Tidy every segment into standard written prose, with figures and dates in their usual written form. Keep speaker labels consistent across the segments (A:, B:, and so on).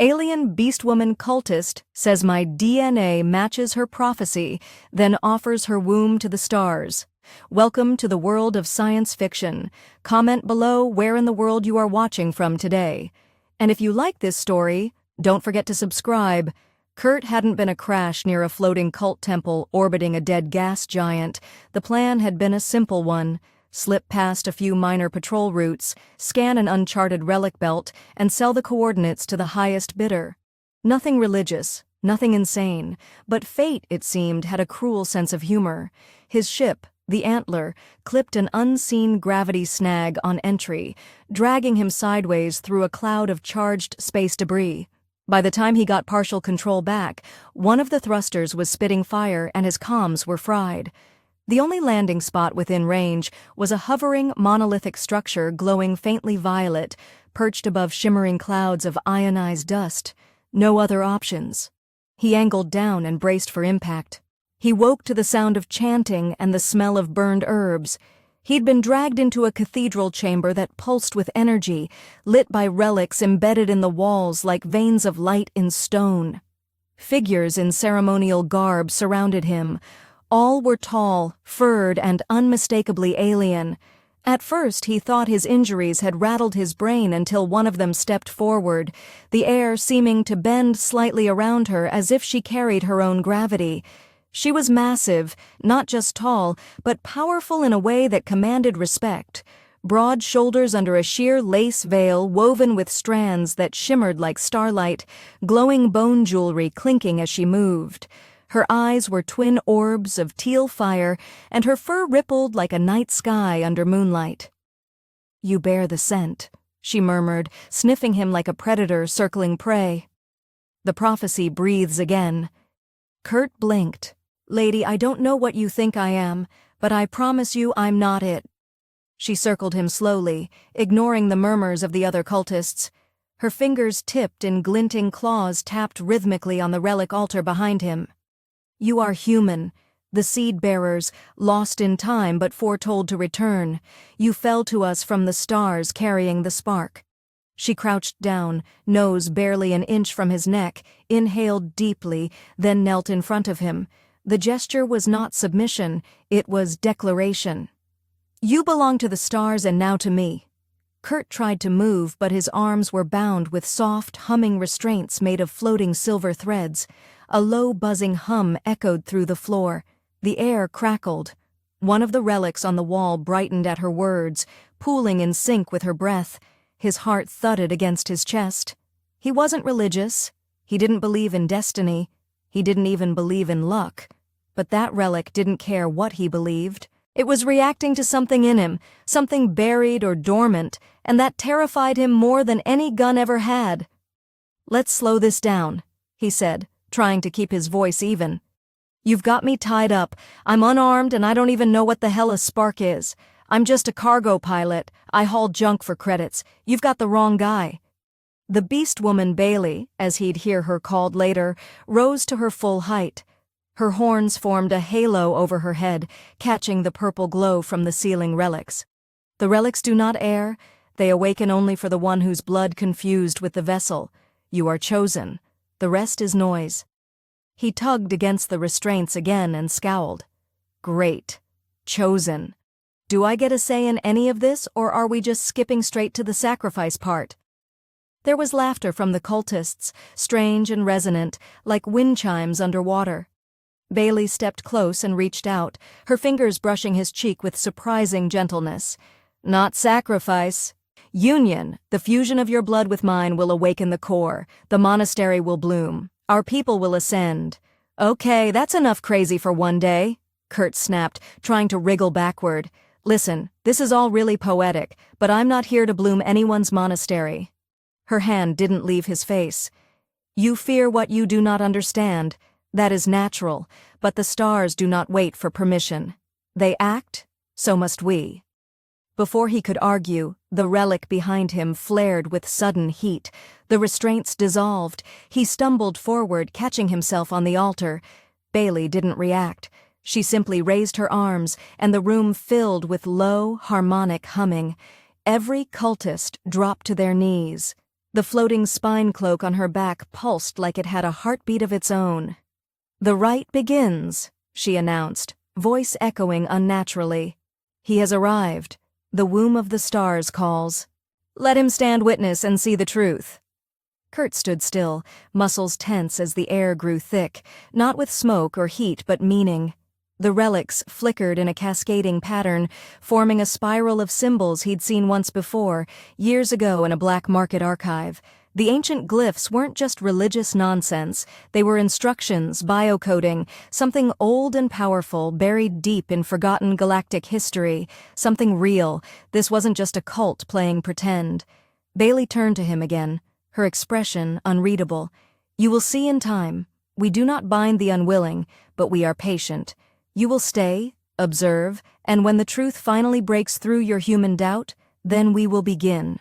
A: Alien Beastwoman cultist says my DNA matches her prophecy, then offers her womb to the stars. Welcome to the world of science fiction. Comment below where in the world you are watching from today. And if you like this story, don't forget to subscribe. Kurt hadn't been a crash near a floating cult temple orbiting a dead gas giant. The plan had been a simple one. Slip past a few minor patrol routes, scan an uncharted relic belt, and sell the coordinates to the highest bidder. Nothing religious, nothing insane, but fate, it seemed, had a cruel sense of humor. His ship, the Antler, clipped an unseen gravity snag on entry, dragging him sideways through a cloud of charged space debris. By the time he got partial control back, one of the thrusters was spitting fire and his comms were fried. The only landing spot within range was a hovering monolithic structure glowing faintly violet, perched above shimmering clouds of ionized dust. No other options. He angled down and braced for impact. He woke to the sound of chanting and the smell of burned herbs. He'd been dragged into a cathedral chamber that pulsed with energy, lit by relics embedded in the walls like veins of light in stone. Figures in ceremonial garb surrounded him. All were tall, furred, and unmistakably alien. At first, he thought his injuries had rattled his brain until one of them stepped forward, the air seeming to bend slightly around her as if she carried her own gravity. She was massive, not just tall, but powerful in a way that commanded respect. Broad shoulders under a sheer lace veil woven with strands that shimmered like starlight, glowing bone jewelry clinking as she moved. Her eyes were twin orbs of teal fire, and her fur rippled like a night sky under moonlight. "You bear the scent," she murmured, sniffing him like a predator circling prey. The prophecy breathes again. Kurt blinked. "Lady, I don't know what you think I am, but I promise you I'm not it." She circled him slowly, ignoring the murmurs of the other cultists. Her fingers tipped and glinting claws tapped rhythmically on the relic altar behind him. "You are human, the seed-bearers, lost in time but foretold to return. You fell to us from the stars carrying the spark." She crouched down, nose barely an inch from his neck, inhaled deeply, then knelt in front of him. The gesture was not submission, it was declaration. "You belong to the stars and now to me." Kurt tried to move, but his arms were bound with soft, humming restraints made of floating silver threads. A low, buzzing hum echoed through the floor. The air crackled. One of the relics on the wall brightened at her words, pooling in sync with her breath. His heart thudded against his chest. He wasn't religious. He didn't believe in destiny. He didn't even believe in luck. But that relic didn't care what he believed. It was reacting to something in him, something buried or dormant, and that terrified him more than any gun ever had. "Let's slow this down," he said, trying to keep his voice even. "You've got me tied up. I'm unarmed and I don't even know what the hell a spark is. I'm just a cargo pilot. I haul junk for credits. You've got the wrong guy." The Beastwoman Bailey, as he'd hear her called later, rose to her full height. Her horns formed a halo over her head, catching the purple glow from the ceiling relics. "The relics do not err. They awaken only for the one whose blood confused with the vessel. You are chosen. The rest is noise." He tugged against the restraints again and scowled. "Great. Chosen. Do I get a say in any of this, or are we just skipping straight to the sacrifice part?" There was laughter from the cultists, strange and resonant, like wind chimes underwater. Bailey stepped close and reached out, her fingers brushing his cheek with surprising gentleness. "Not sacrifice. Union. The fusion of your blood with mine will awaken the core. The monastery will bloom. Our people will ascend." "Okay, that's enough crazy for one day," Kurt snapped, trying to wriggle backward. "Listen, this is all really poetic, but I'm not here to bloom anyone's monastery." Her hand didn't leave his face. "You fear what you do not understand. That is natural, but the stars do not wait for permission. They act, so must we." Before he could argue, the relic behind him flared with sudden heat. The restraints dissolved. He stumbled forward, catching himself on the altar. Bailey didn't react. She simply raised her arms, and the room filled with low, harmonic humming. Every cultist dropped to their knees. The floating spine cloak on her back pulsed like it had a heartbeat of its own. "The rite begins," she announced, voice echoing unnaturally. "He has arrived. The womb of the stars calls. Let him stand witness and see the truth." Kurt stood still, muscles tense as the air grew thick, not with smoke or heat but meaning. The relics flickered in a cascading pattern, forming a spiral of symbols he'd seen once before, years ago in a black market archive. The ancient glyphs weren't just religious nonsense, they were instructions, biocoding, something old and powerful, buried deep in forgotten galactic history, something real. This wasn't just a cult playing pretend. Bailey turned to him again, her expression unreadable. "You will see in time. We do not bind the unwilling, but we are patient. You will stay, observe, and when the truth finally breaks through your human doubt, then we will begin."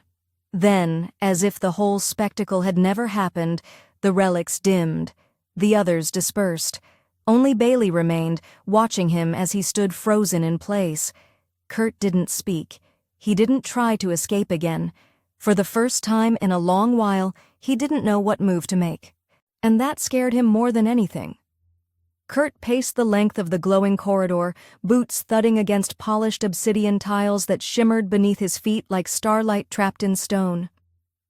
A: Then, as if the whole spectacle had never happened, the relics dimmed. The others dispersed. Only Bailey remained, watching him as he stood frozen in place. Kurt didn't speak. He didn't try to escape again. For the first time in a long while, he didn't know what move to make. And that scared him more than anything. Kurt paced the length of the glowing corridor, boots thudding against polished obsidian tiles that shimmered beneath his feet like starlight trapped in stone.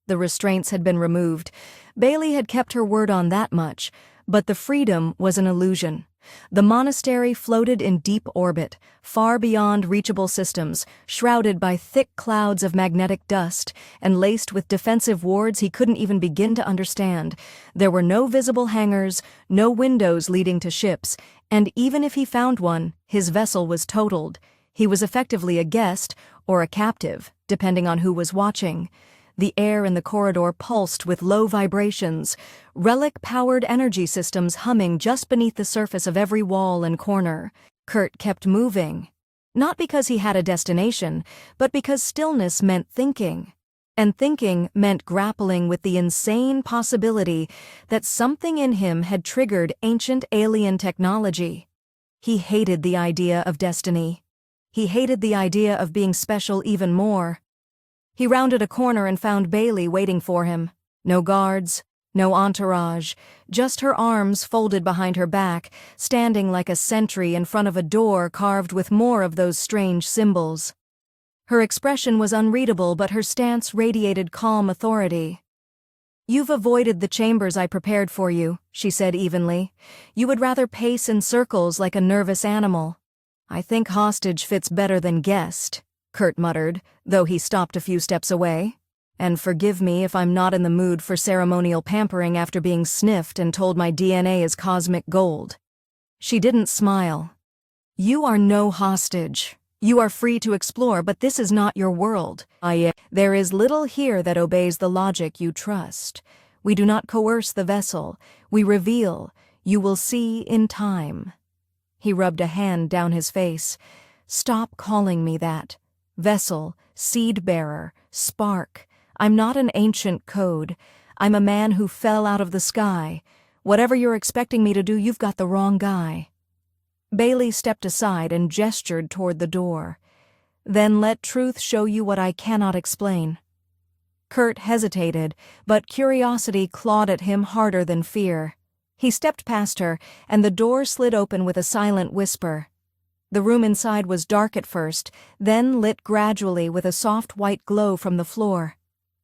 A: The restraints had been removed. Bailey had kept her word on that much, but the freedom was an illusion. The monastery floated in deep orbit, far beyond reachable systems, shrouded by thick clouds of magnetic dust, and laced with defensive wards he couldn't even begin to understand. There were no visible hangars, no windows leading to ships, and even if he found one, his vessel was totaled. He was effectively a guest, or a captive, depending on who was watching. The air in the corridor pulsed with low vibrations, relic-powered energy systems humming just beneath the surface of every wall and corner. Kurt kept moving. Not because he had a destination, but because stillness meant thinking. And thinking meant grappling with the insane possibility that something in him had triggered ancient alien technology. He hated the idea of destiny. He hated the idea of being special even more. He rounded a corner and found Bailey waiting for him. No guards, no entourage, just her arms folded behind her back, standing like a sentry in front of a door carved with more of those strange symbols. Her expression was unreadable, but her stance radiated calm authority. "You've avoided the chambers I prepared for you," she said evenly. "You would rather pace in circles like a nervous animal." "I think hostage fits better than guest," Kurt muttered, though he stopped a few steps away. "And forgive me if I'm not in the mood for ceremonial pampering after being sniffed and told my DNA is cosmic gold." She didn't smile. "You are no hostage. You are free to explore, but this is not your world. There is little here that obeys the logic you trust. We do not coerce the vessel. We reveal. You will see in time." He rubbed a hand down his face. "Stop calling me that. Vessel, seed-bearer, spark. I'm not an ancient code. I'm a man who fell out of the sky. Whatever you're expecting me to do, you've got the wrong guy." Bailey stepped aside and gestured toward the door. "Then let truth show you what I cannot explain." Kurt hesitated, but curiosity clawed at him harder than fear. He stepped past her, and the door slid open with a silent whisper. The room inside was dark at first, then lit gradually with a soft white glow from the floor.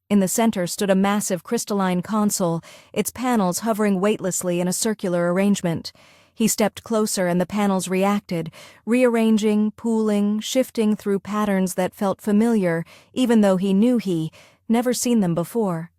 A: In the center stood a massive crystalline console, its panels hovering weightlessly in a circular arrangement. He stepped closer and the panels reacted, rearranging, pooling, shifting through patterns that felt familiar, even though he knew he never seen them before.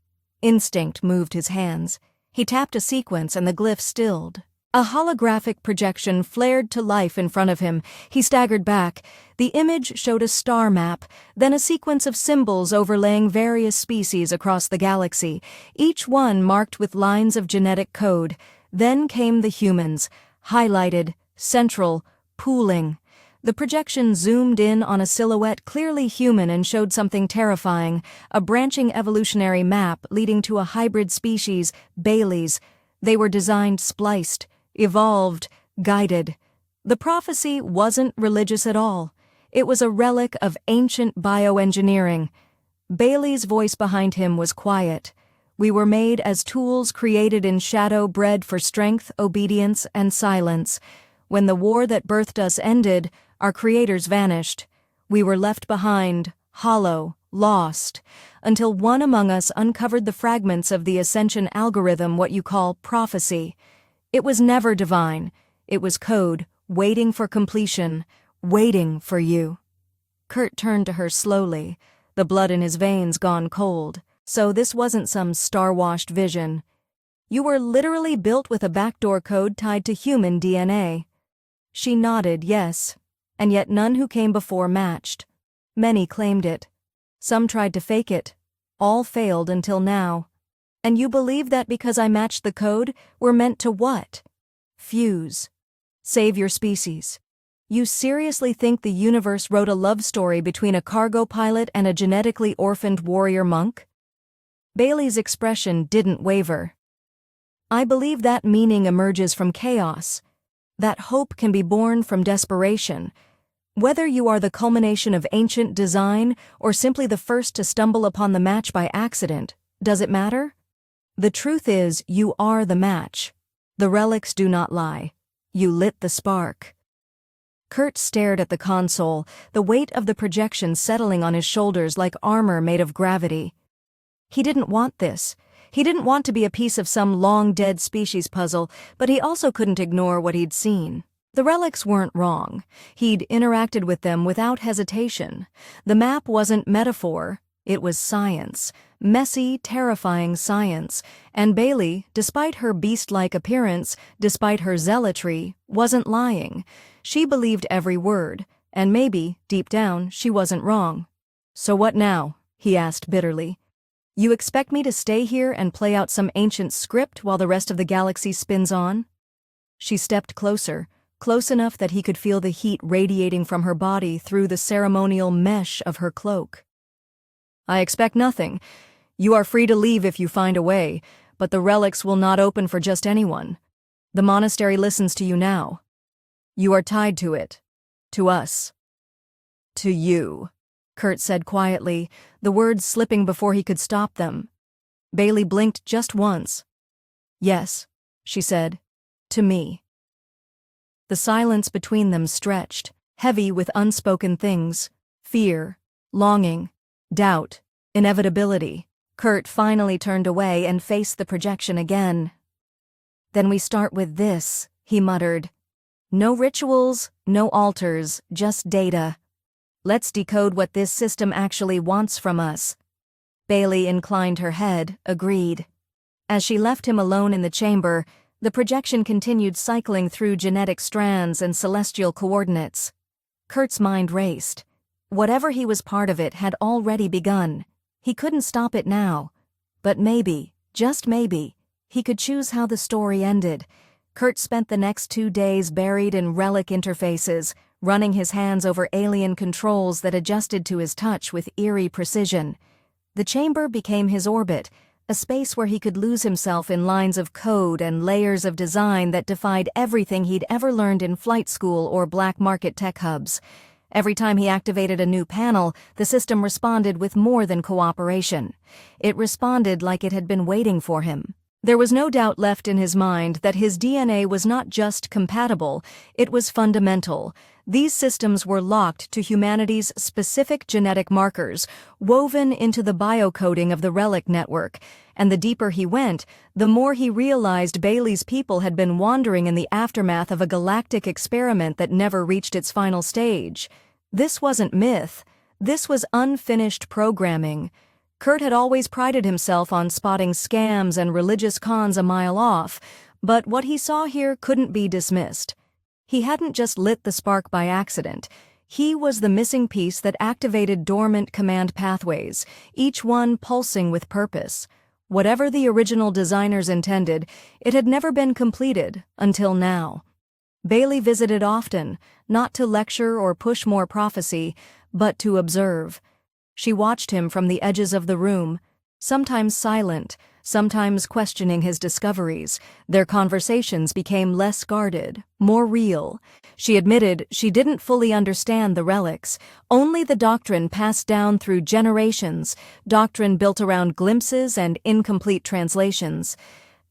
A: Instinct moved his hands. He tapped a sequence and the glyph stilled. A holographic projection flared to life in front of him. He staggered back. The image showed a star map, then a sequence of symbols overlaying various species across the galaxy, each one marked with lines of genetic code. Then came the humans, highlighted, central, pooling. The projection zoomed in on a silhouette clearly human and showed something terrifying, a branching evolutionary map leading to a hybrid species, Baileys. They were designed spliced, evolved, guided. The prophecy wasn't religious at all. It was a relic of ancient bioengineering. Bailey's voice behind him was quiet. We were made as tools created in shadow, bred for strength, obedience, and silence. When the war that birthed us ended, our creators vanished. We were left behind, hollow, lost, until one among us uncovered the fragments of the ascension algorithm, what you call prophecy. It was never divine. It was code, waiting for completion, waiting for you. Kurt turned to her slowly, the blood in his veins gone cold. So this wasn't some star-washed vision. You were literally built with a backdoor code tied to human DNA. She nodded, yes, and yet none who came before matched. Many claimed it. Some tried to fake it. All failed until now. And you believe that because I matched the code, we're meant to what? Fuse. Save your species. You seriously think the universe wrote a love story between a cargo pilot and a genetically orphaned warrior monk? Bailey's expression didn't waver. I believe that meaning emerges from chaos. That hope can be born from desperation. Whether you are the culmination of ancient design or simply the first to stumble upon the match by accident, does it matter? The truth is, you are the match. The relics do not lie. You lit the spark. Kurt stared at the console, the weight of the projection settling on his shoulders like armor made of gravity. He didn't want this. He didn't want to be a piece of some long-dead species puzzle, but he also couldn't ignore what he'd seen. The relics weren't wrong. He'd interacted with them without hesitation. The map wasn't metaphor. It was science. Messy, terrifying science. And Bailey, despite her beast-like appearance, despite her zealotry, wasn't lying. She believed every word, and maybe, deep down, she wasn't wrong. So what now? He asked bitterly. You expect me to stay here and play out some ancient script while the rest of the galaxy spins on? She stepped closer, close enough that he could feel the heat radiating from her body through the ceremonial mesh of her cloak. I expect nothing. You are free to leave if you find a way, but the relics will not open for just anyone. The monastery listens to you now. You are tied to it. To us. To you. Kurt said quietly, the words slipping before he could stop them. Bailey blinked just once. Yes, she said, to me. The silence between them stretched, heavy with unspoken things, fear, longing, doubt, inevitability. Kurt finally turned away and faced the projection again. Then we start with this, he muttered. No rituals, no altars, just data. Let's decode what this system actually wants from us. Bailey inclined her head, agreed. As she left him alone in the chamber, the projection continued cycling through genetic strands and celestial coordinates. Kurt's mind raced. Whatever he was part of it had already begun. He couldn't stop it now. But maybe, just maybe, he could choose how the story ended. Kurt spent the next 2 days buried in relic interfaces, running his hands over alien controls that adjusted to his touch with eerie precision. The chamber became his orbit, a space where he could lose himself in lines of code and layers of design that defied everything he'd ever learned in flight school or black market tech hubs. Every time he activated a new panel, the system responded with more than cooperation. It responded like it had been waiting for him. There was no doubt left in his mind that his DNA was not just compatible, it was fundamental. These systems were locked to humanity's specific genetic markers, woven into the biocoding of the relic network, and the deeper he went, the more he realized Bailey's people had been wandering in the aftermath of a galactic experiment that never reached its final stage. This wasn't myth. This was unfinished programming. Kurt had always prided himself on spotting scams and religious cons a mile off, but what he saw here couldn't be dismissed. He hadn't just lit the spark by accident. He was the missing piece that activated dormant command pathways, each one pulsing with purpose. Whatever the original designers intended, it had never been completed until now. Bailey visited often, not to lecture or push more prophecy, but to observe. She watched him from the edges of the room, Sometimes silent, sometimes questioning his discoveries. Their conversations became less guarded, more real. She admitted she didn't fully understand the relics, only the doctrine passed down through generations, doctrine built around glimpses and incomplete translations.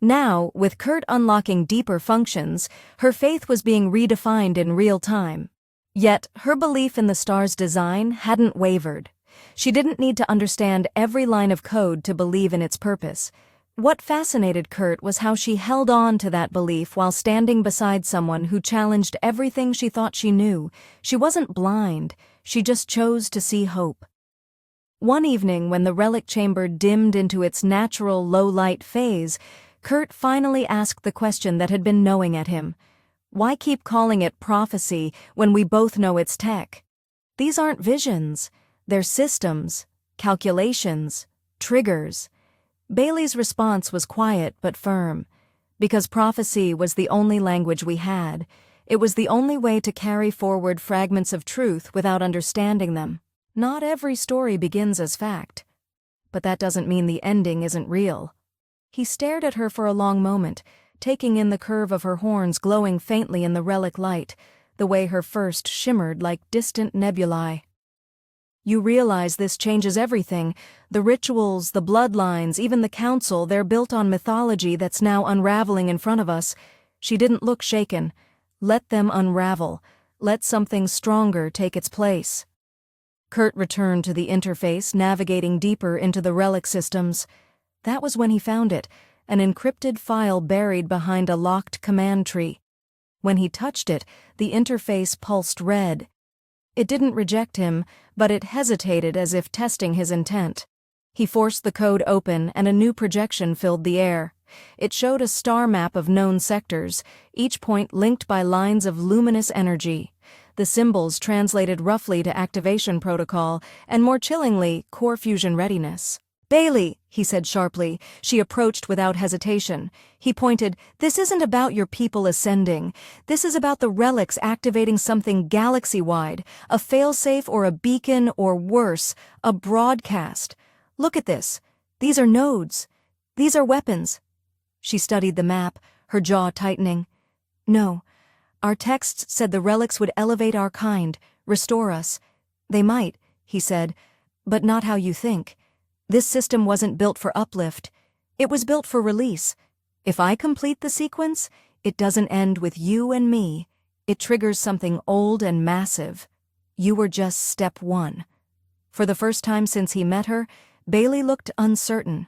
A: Now, with Kurt unlocking deeper functions, her faith was being redefined in real time. Yet, her belief in the star's design hadn't wavered. She didn't need to understand every line of code to believe in its purpose. What fascinated Kurt was how she held on to that belief while standing beside someone who challenged everything she thought she knew. She wasn't blind, she just chose to see hope. One evening, when the relic chamber dimmed into its natural low-light phase, Kurt finally asked the question that had been gnawing at him. Why keep calling it prophecy when we both know it's tech? These aren't visions. They're systems, calculations, triggers. Bailey's response was quiet but firm. Because prophecy was the only language we had, it was the only way to carry forward fragments of truth without understanding them. Not every story begins as fact. But that doesn't mean the ending isn't real. He stared at her for a long moment, taking in the curve of her horns glowing faintly in the relic light, the way her first shimmered like distant nebulae. You realize this changes everything. The rituals, the bloodlines, even the council, they're built on mythology that's now unraveling in front of us. She didn't look shaken. Let them unravel. Let something stronger take its place. Kurt returned to the interface, navigating deeper into the relic systems. That was when he found it, an encrypted file buried behind a locked command tree. When he touched it, the interface pulsed red. It didn't reject him, but it hesitated as if testing his intent. He forced the code open and a new projection filled the air. It showed a star map of known sectors, each point linked by lines of luminous energy. The symbols translated roughly to activation protocol and, more chillingly, core fusion readiness. "Bailey," he said sharply. She approached without hesitation. He pointed, "This isn't about your people ascending. This is about the relics activating something galaxy-wide, a failsafe or a beacon or worse, a broadcast. Look at this. These are nodes. These are weapons." She studied the map, her jaw tightening. "No. Our texts said the relics would elevate our kind, restore us. They might," he said, "but not how you think. This system wasn't built for uplift. It was built for release. If I complete the sequence, it doesn't end with you and me. It triggers something old and massive. You were just step one." For the first time since he met her, Bailey looked uncertain.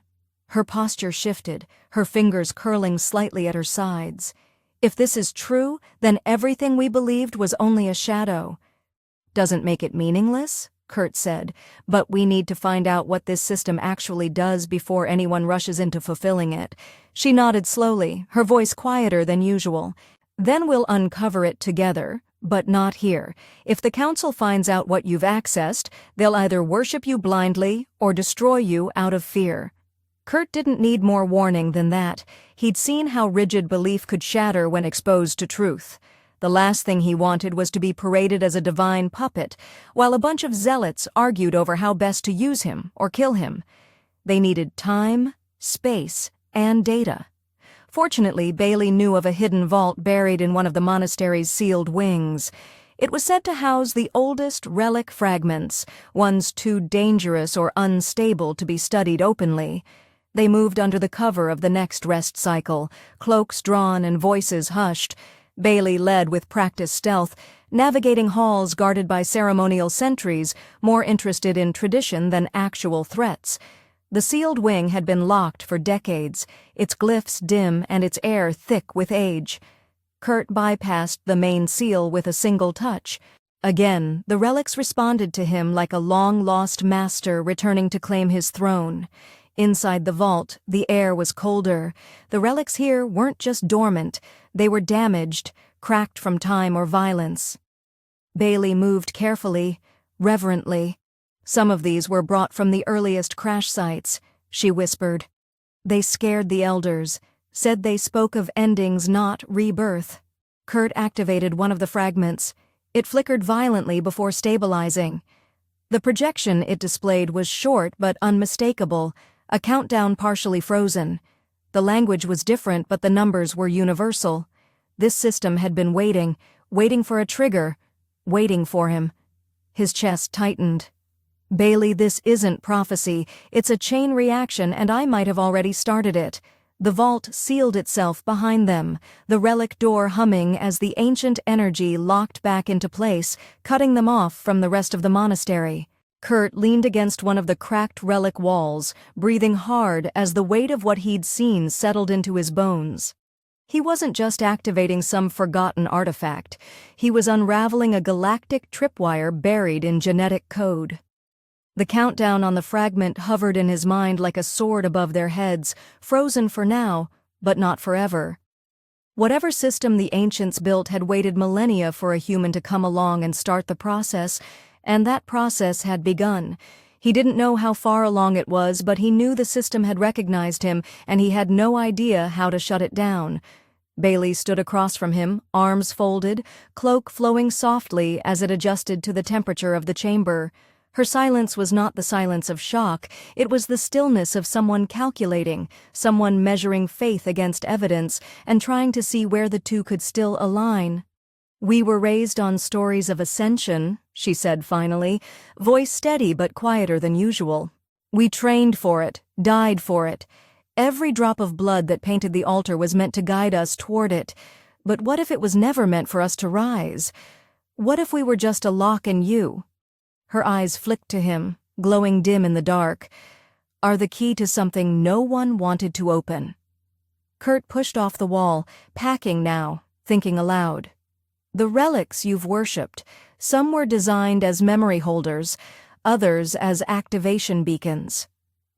A: Her posture shifted, her fingers curling slightly at her sides. If this is true, then everything we believed was only a shadow. "Doesn't make it meaningless?" Kurt said, "but we need to find out what this system actually does before anyone rushes into fulfilling it." She nodded slowly, her voice quieter than usual. "Then we'll uncover it together, but not here. If the council finds out what you've accessed, they'll either worship you blindly or destroy you out of fear." Kurt didn't need more warning than that. He'd seen how rigid belief could shatter when exposed to truth. The last thing he wanted was to be paraded as a divine puppet, while a bunch of zealots argued over how best to use him or kill him. They needed time, space, and data. Fortunately, Bailey knew of a hidden vault buried in one of the monastery's sealed wings. It was said to house the oldest relic fragments, ones too dangerous or unstable to be studied openly. They moved under the cover of the next rest cycle, cloaks drawn and voices hushed. Bailey led with practiced stealth, navigating halls guarded by ceremonial sentries, more interested in tradition than actual threats. The sealed wing had been locked for decades, its glyphs dim and its air thick with age. Kurt bypassed the main seal with a single touch. Again, the relics responded to him like a long-lost master returning to claim his throne. Inside the vault, the air was colder. The relics here weren't just dormant, they were damaged, cracked from time or violence. Bailey moved carefully, reverently. "Some of these were brought from the earliest crash sites," she whispered. "They scared the elders, said they spoke of endings, not rebirth." Kurt activated one of the fragments. It flickered violently before stabilizing. The projection it displayed was short but unmistakable, A countdown partially frozen. The language was different, but the numbers were universal. This system had been waiting for a trigger, waiting for him. His chest tightened. Bailey, this isn't prophecy. It's a chain reaction, and I might have already started it. The vault sealed itself behind them, the relic door humming as the ancient energy locked back into place, cutting them off from the rest of the monastery. Kurt leaned against one of the cracked relic walls, breathing hard as the weight of what he'd seen settled into his bones. He wasn't just activating some forgotten artifact. He was unraveling a galactic tripwire buried in genetic code. The countdown on the fragment hovered in his mind like a sword above their heads, frozen for now, but not forever. Whatever system the ancients built had waited millennia for a human to come along and start the process, and that process had begun. He didn't know how far along it was, but he knew the system had recognized him, and he had no idea how to shut it down. Bailey stood across from him, arms folded, cloak flowing softly as it adjusted to the temperature of the chamber. Her silence was not the silence of shock, it was the stillness of someone calculating, someone measuring faith against evidence, and trying to see where the two could still align. "We were raised on stories of ascension," she said finally, voice steady but quieter than usual. "We trained for it, died for it. Every drop of blood that painted the altar was meant to guide us toward it. But what if it was never meant for us to rise? What if we were just a lock and you?" Her eyes flicked to him, glowing dim in the dark. "Are the key to something no one wanted to open." Kurt pushed off the wall, packing now, thinking aloud. "The relics you've worshipped, some were designed as memory holders, others as activation beacons.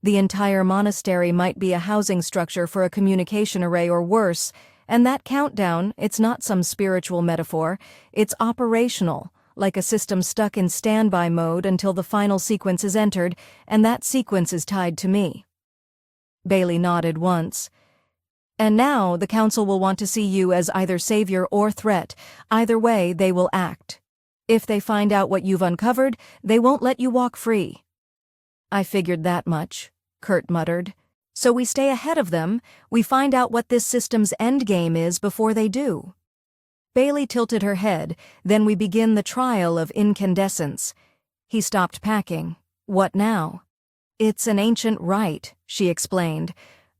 A: The entire monastery might be a housing structure for a communication array or worse, and that countdown, it's not some spiritual metaphor, it's operational, like a system stuck in standby mode until the final sequence is entered, and that sequence is tied to me." Bailey nodded once. "And now the council will want to see you as either savior or threat. Either way, they will act. If they find out what you've uncovered, they won't let you walk free." "I figured that much," Kurt muttered. "So we stay ahead of them, we find out what this system's endgame is before they do." Bailey tilted her head, "Then we begin the trial of incandescence." He stopped packing. "What now?" "It's an ancient rite," she explained.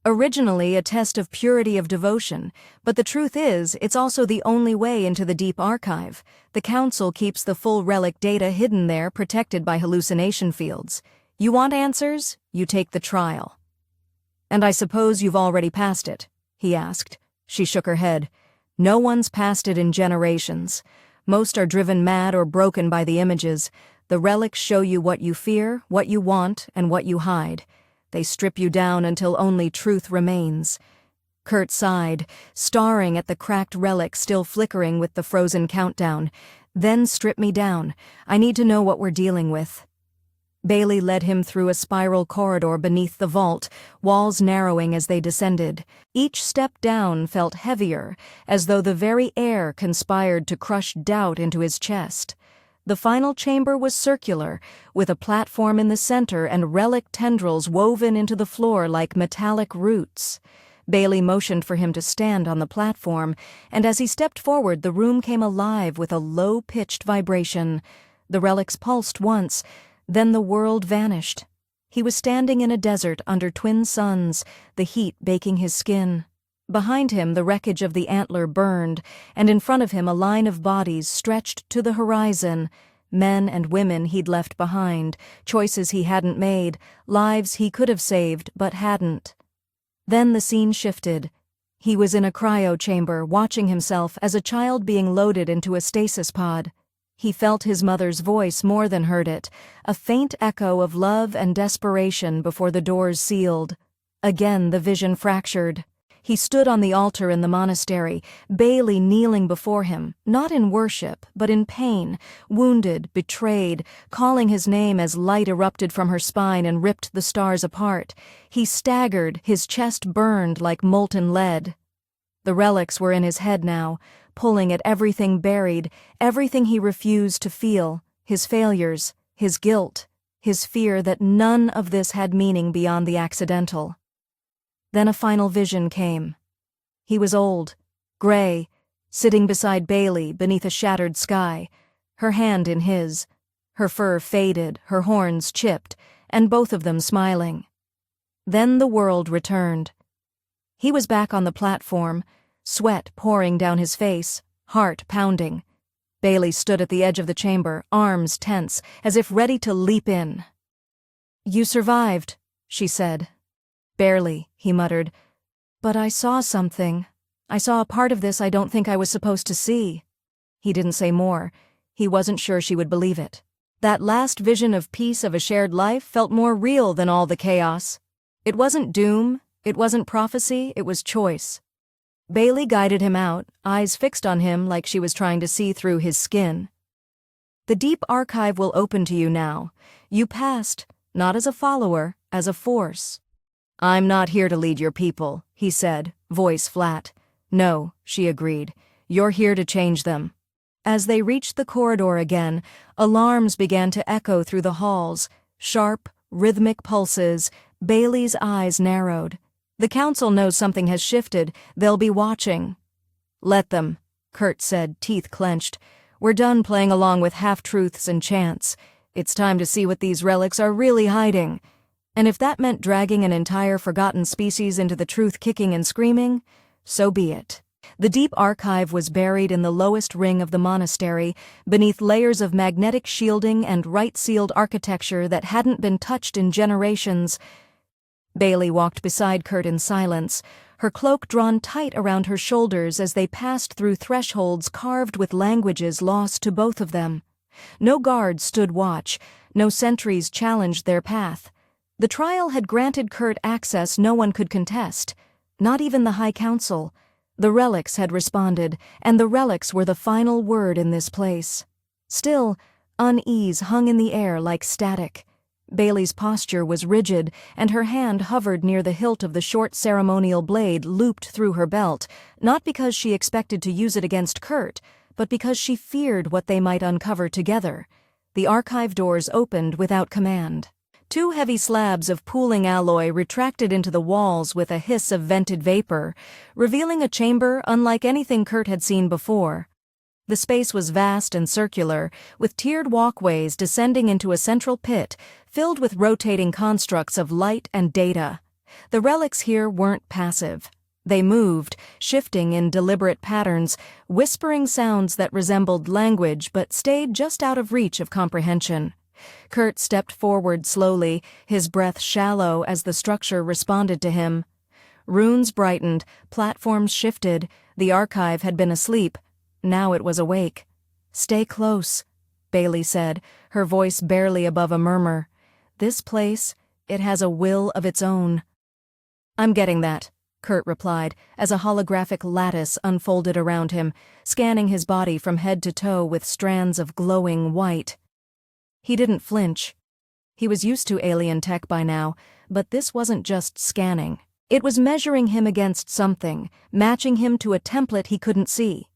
A: "Originally a test of purity of devotion, but the truth is, it's also the only way into the deep archive. The council keeps the full relic data hidden there, protected by hallucination fields. You want answers? You take the trial." "And I suppose you've already passed it?" he asked. She shook her head. "No one's passed it in generations. Most are driven mad or broken by the images. The relics show you what you fear, what you want, and what you hide. They strip you down until only truth remains." Kurt sighed, staring at the cracked relic still flickering with the frozen countdown. "Then strip me down. I need to know what we're dealing with." Bailey led him through a spiral corridor beneath the vault, walls narrowing as they descended. Each step down felt heavier, as though the very air conspired to crush doubt into his chest. The final chamber was circular, with a platform in the center and relic tendrils woven into the floor like metallic roots. Bailey motioned for him to stand on the platform, and as he stepped forward, the room came alive with a low-pitched vibration. The relics pulsed once, then the world vanished. He was standing in a desert under twin suns, the heat baking his skin. Behind him, the wreckage of the antler burned, and in front of him a line of bodies stretched to the horizon. Men and women he'd left behind, choices he hadn't made, lives he could have saved but hadn't. Then the scene shifted. He was in a cryo chamber, watching himself as a child being loaded into a stasis pod. He felt his mother's voice more than heard it, a faint echo of love and desperation before the doors sealed. Again the vision fractured. He stood on the altar in the monastery, Bailey kneeling before him, not in worship, but in pain, wounded, betrayed, calling his name as light erupted from her spine and ripped the stars apart. He staggered, his chest burned like molten lead. The relics were in his head now, pulling at everything buried, everything he refused to feel, his failures, his guilt, his fear that none of this had meaning beyond the accidental. Then a final vision came. He was old, gray, sitting beside Bailey beneath a shattered sky, her hand in his, her fur faded, her horns chipped, and both of them smiling. Then the world returned. He was back on the platform, sweat pouring down his face, heart pounding. Bailey stood at the edge of the chamber, arms tense, as if ready to leap in. "You survived," she said. "Barely," he muttered. "But I saw something. I saw a part of this I don't think I was supposed to see." He didn't say more. He wasn't sure she would believe it. That last vision of peace of a shared life felt more real than all the chaos. It wasn't doom, it wasn't prophecy, it was choice. Bailey guided him out, eyes fixed on him like she was trying to see through his skin. "The deep archive will open to you now. You passed, not as a follower, as a force." "I'm not here to lead your people," he said, voice flat. "No," she agreed. "You're here to change them." As they reached the corridor again, alarms began to echo through the halls, sharp, rhythmic pulses. Bailey's eyes narrowed. "The council knows something has shifted. They'll be watching." "Let them," Kurt said, teeth clenched. "We're done playing along with half-truths and chants. It's time to see what these relics are really hiding. And if that meant dragging an entire forgotten species into the truth kicking and screaming, so be it." The deep archive was buried in the lowest ring of the monastery, beneath layers of magnetic shielding and right-sealed architecture that hadn't been touched in generations. Bailey walked beside Kurt in silence, her cloak drawn tight around her shoulders as they passed through thresholds carved with languages lost to both of them. No guards stood watch, no sentries challenged their path. The trial had granted Kurt access no one could contest, not even the High Council. The relics had responded, and the relics were the final word in this place. Still, unease hung in the air like static. Bailey's posture was rigid, and her hand hovered near the hilt of the short ceremonial blade looped through her belt, not because she expected to use it against Kurt, but because she feared what they might uncover together. The archive doors opened without command. Two heavy slabs of pooling alloy retracted into the walls with a hiss of vented vapor, revealing a chamber unlike anything Kurt had seen before. The space was vast and circular, with tiered walkways descending into a central pit filled with rotating constructs of light and data. The relics here weren't passive. They moved, shifting in deliberate patterns, whispering sounds that resembled language but stayed just out of reach of comprehension. Kurt stepped forward slowly, his breath shallow as the structure responded to him. Runes brightened, platforms shifted. The archive had been asleep. Now it was awake. "Stay close," Bailey said, her voice barely above a murmur. "This place, it has a will of its own." "I'm getting that," Kurt replied, as a holographic lattice unfolded around him, scanning his body from head to toe with strands of glowing white. He didn't flinch. He was used to alien tech by now, but this wasn't just scanning. It was measuring him against something, matching him to a template he couldn't see.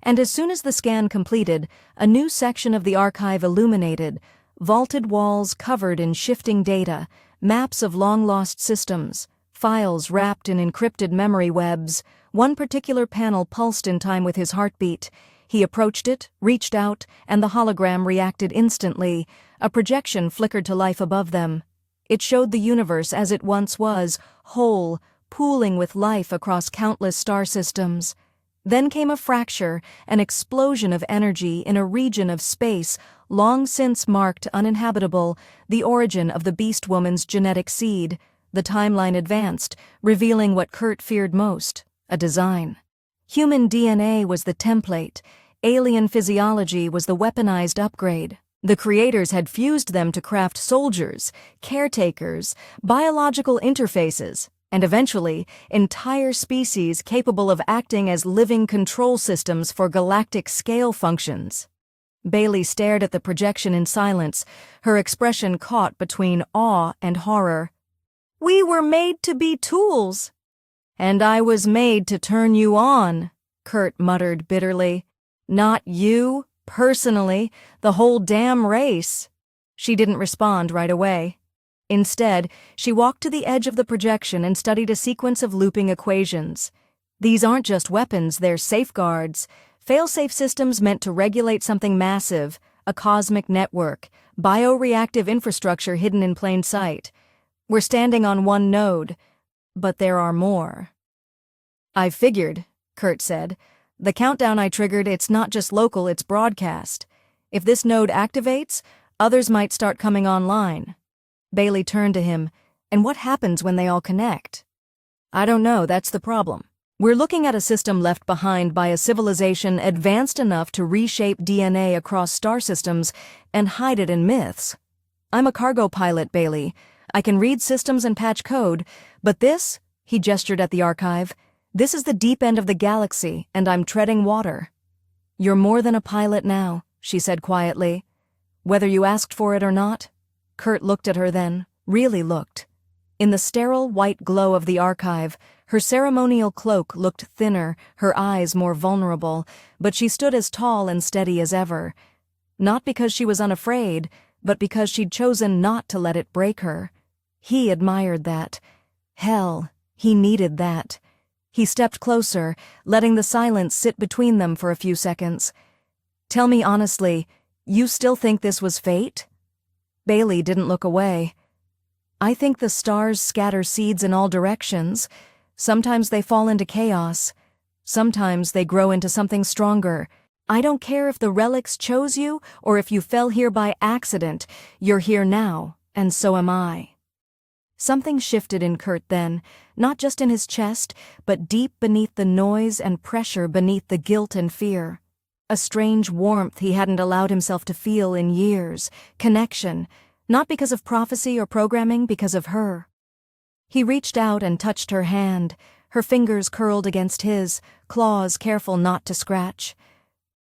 A: And as soon as the scan completed, a new section of the archive illuminated, vaulted walls covered in shifting data, maps of long-lost systems, files wrapped in encrypted memory webs. One particular panel pulsed in time with his heartbeat. He approached it, reached out, and the hologram reacted instantly. A projection flickered to life above them. It showed the universe as it once was, whole, pooling with life across countless star systems. Then came a fracture, an explosion of energy in a region of space long since marked uninhabitable, the origin of the Beastwoman's genetic seed. The timeline advanced, revealing what Kurt feared most, a design. Human DNA was the template. Alien physiology was the weaponized upgrade. The creators had fused them to craft soldiers, caretakers, biological interfaces, and eventually, entire species capable of acting as living control systems for galactic scale functions. Bailey stared at the projection in silence, her expression caught between awe and horror. "We were made to be tools." "And I was made to turn you on," Kurt muttered bitterly. "Not you, personally, the whole damn race." She didn't respond right away. Instead, she walked to the edge of the projection and studied a sequence of looping equations. These aren't just weapons, they're safeguards. Fail-safe systems meant to regulate something massive, a cosmic network, bioreactive infrastructure hidden in plain sight. We're standing on one node, but there are more. "I figured," Kurt said. "The countdown I triggered, it's not just local, it's broadcast. If this node activates, others might start coming online." Bailey turned to him. "And what happens when they all connect?" "I don't know, that's the problem. We're looking at a system left behind by a civilization advanced enough to reshape DNA across star systems and hide it in myths. I'm a cargo pilot, Bailey. I can read systems and patch code, but this," he gestured at the archive, "this is the deep end of the galaxy, and I'm treading water." "You're more than a pilot now," she said quietly. "Whether you asked for it or not." Kurt looked at her then, really looked. In the sterile white glow of the archive, her ceremonial cloak looked thinner, her eyes more vulnerable, but she stood as tall and steady as ever. Not because she was unafraid, but because she'd chosen not to let it break her. He admired that. Hell, he needed that. He stepped closer, letting the silence sit between them for a few seconds. "Tell me honestly, you still think this was fate?" Bailey didn't look away. "I think the stars scatter seeds in all directions. Sometimes they fall into chaos. Sometimes they grow into something stronger. I don't care if the relics chose you or if you fell here by accident. You're here now, and so am I." Something shifted in Kurt then, not just in his chest, but deep beneath the noise and pressure beneath the guilt and fear. A strange warmth he hadn't allowed himself to feel in years, connection, not because of prophecy or programming, because of her. He reached out and touched her hand, her fingers curled against his, claws careful not to scratch.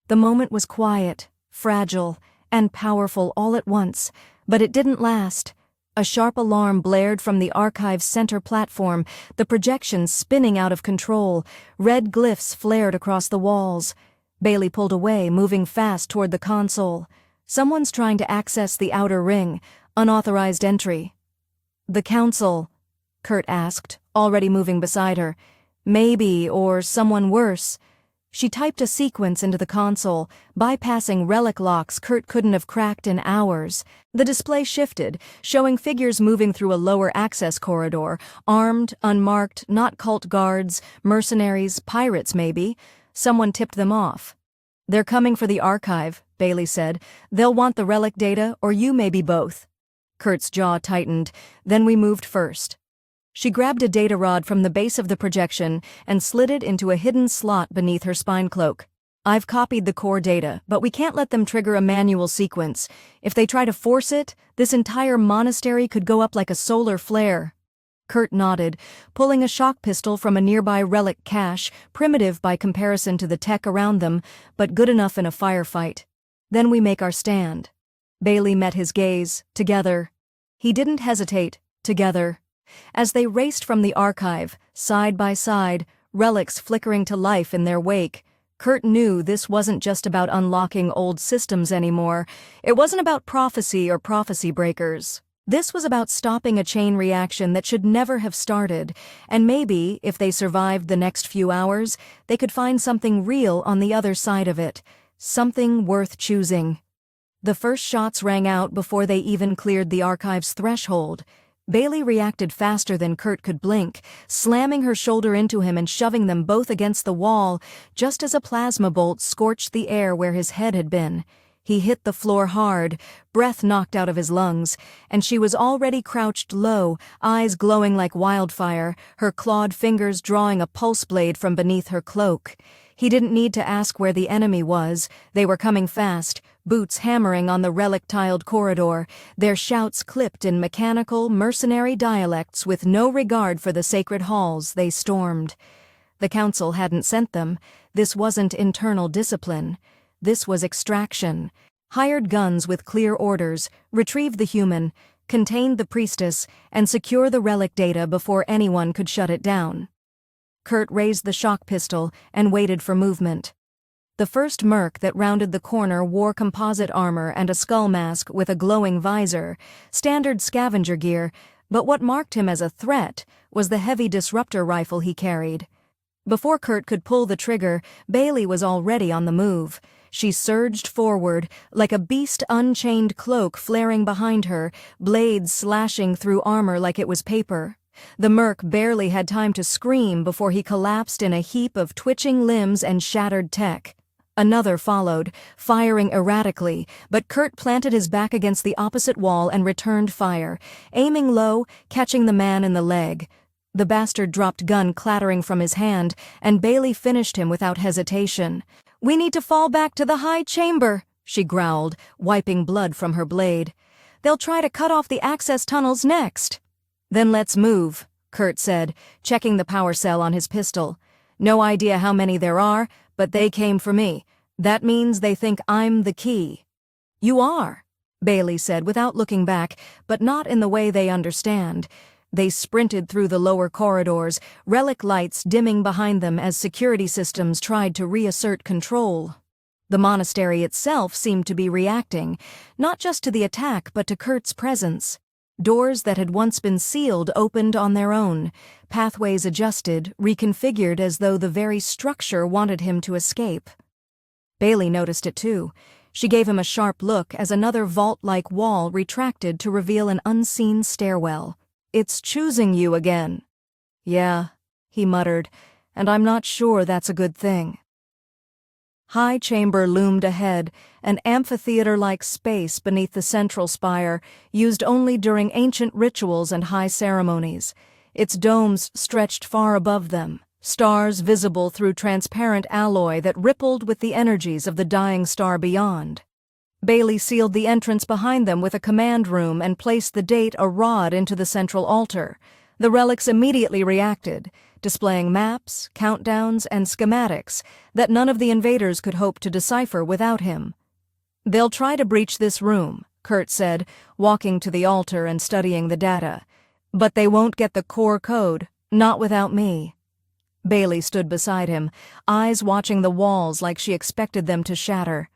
A: The moment was quiet, fragile, and powerful all at once, but it didn't last. A sharp alarm blared from the archive's center platform, the projection spinning out of control. Red glyphs flared across the walls. Bailey pulled away, moving fast toward the console. Someone's trying to access the outer ring. Unauthorized entry. "The Council?" Kurt asked, already moving beside her. "Maybe, or someone worse." She typed a sequence into the console, bypassing relic locks Kurt couldn't have cracked in hours. The display shifted, showing figures moving through a lower access corridor, armed, unmarked, not cult guards, mercenaries, pirates maybe. Someone tipped them off. "They're coming for the archive," Bailey said. "They'll want the relic data, or you maybe both." Kurt's jaw tightened. "Then we moved first." She grabbed a data rod from the base of the projection and slid it into a hidden slot beneath her spine cloak. "I've copied the core data, but we can't let them trigger a manual sequence. If they try to force it, this entire monastery could go up like a solar flare." Kurt nodded, pulling a shock pistol from a nearby relic cache, primitive by comparison to the tech around them, but good enough in a firefight. "Then we make our stand." Bailey met his gaze, together. He didn't hesitate, together. As they raced from the archive, side by side, relics flickering to life in their wake, Kurt knew this wasn't just about unlocking old systems anymore. It wasn't about prophecy or prophecy breakers. This was about stopping a chain reaction that should never have started, and maybe, if they survived the next few hours, they could find something real on the other side of it, something worth choosing. The first shots rang out before they even cleared the archive's threshold. Bailey reacted faster than Kurt could blink, slamming her shoulder into him and shoving them both against the wall, just as a plasma bolt scorched the air where his head had been. He hit the floor hard, breath knocked out of his lungs, and she was already crouched low, eyes glowing like wildfire, her clawed fingers drawing a pulse blade from beneath her cloak. He didn't need to ask where the enemy was. They were coming fast, boots hammering on the relic-tiled corridor, their shouts clipped in mechanical, mercenary dialects with no regard for the sacred halls they stormed. The Council hadn't sent them. This wasn't internal discipline. This was extraction. Hired guns with clear orders, retrieve the human, contain the priestess, and secure the relic data before anyone could shut it down. Kurt raised the shock pistol and waited for movement. The first merc that rounded the corner wore composite armor and a skull mask with a glowing visor, standard scavenger gear, but what marked him as a threat was the heavy disruptor rifle he carried. Before Kurt could pull the trigger, Bailey was already on the move. She surged forward, like a beast unchained cloak flaring behind her, blades slashing through armor like it was paper. The merc barely had time to scream before he collapsed in a heap of twitching limbs and shattered tech. Another followed, firing erratically, but Kurt planted his back against the opposite wall and returned fire, aiming low, catching the man in the leg. The bastard dropped gun clattering from his hand, and Bailey finished him without hesitation. "We need to fall back to the high chamber," she growled, wiping blood from her blade. "They'll try to cut off the access tunnels next." "Then let's move," Kurt said, checking the power cell on his pistol. "No idea how many there are, but they came for me. That means they think I'm the key." "You are," Bailey said without looking back, but not in the way they understand. They sprinted through the lower corridors, relic lights dimming behind them as security systems tried to reassert control. The monastery itself seemed to be reacting, not just to the attack but to Kurt's presence. Doors that had once been sealed opened on their own, pathways adjusted, reconfigured as though the very structure wanted him to escape. Bailey noticed it too. She gave him a sharp look as another vault-like wall retracted to reveal an unseen stairwell. "It's choosing you again." "Yeah," he muttered, "and I'm not sure that's a good thing." High chamber loomed ahead, an amphitheater-like space beneath the central spire, used only during ancient rituals and high ceremonies. Its domes stretched far above them, stars visible through transparent alloy that rippled with the energies of the dying star beyond. Bailey sealed the entrance behind them with a command room and placed the date a rod into the central altar. The relics immediately reacted, displaying maps, countdowns, and schematics that none of the invaders could hope to decipher without him. "They'll try to breach this room," Kurt said, walking to the altar and studying the data. "But they won't get the core code, not without me." Bailey stood beside him, eyes watching the walls like she expected them to shatter.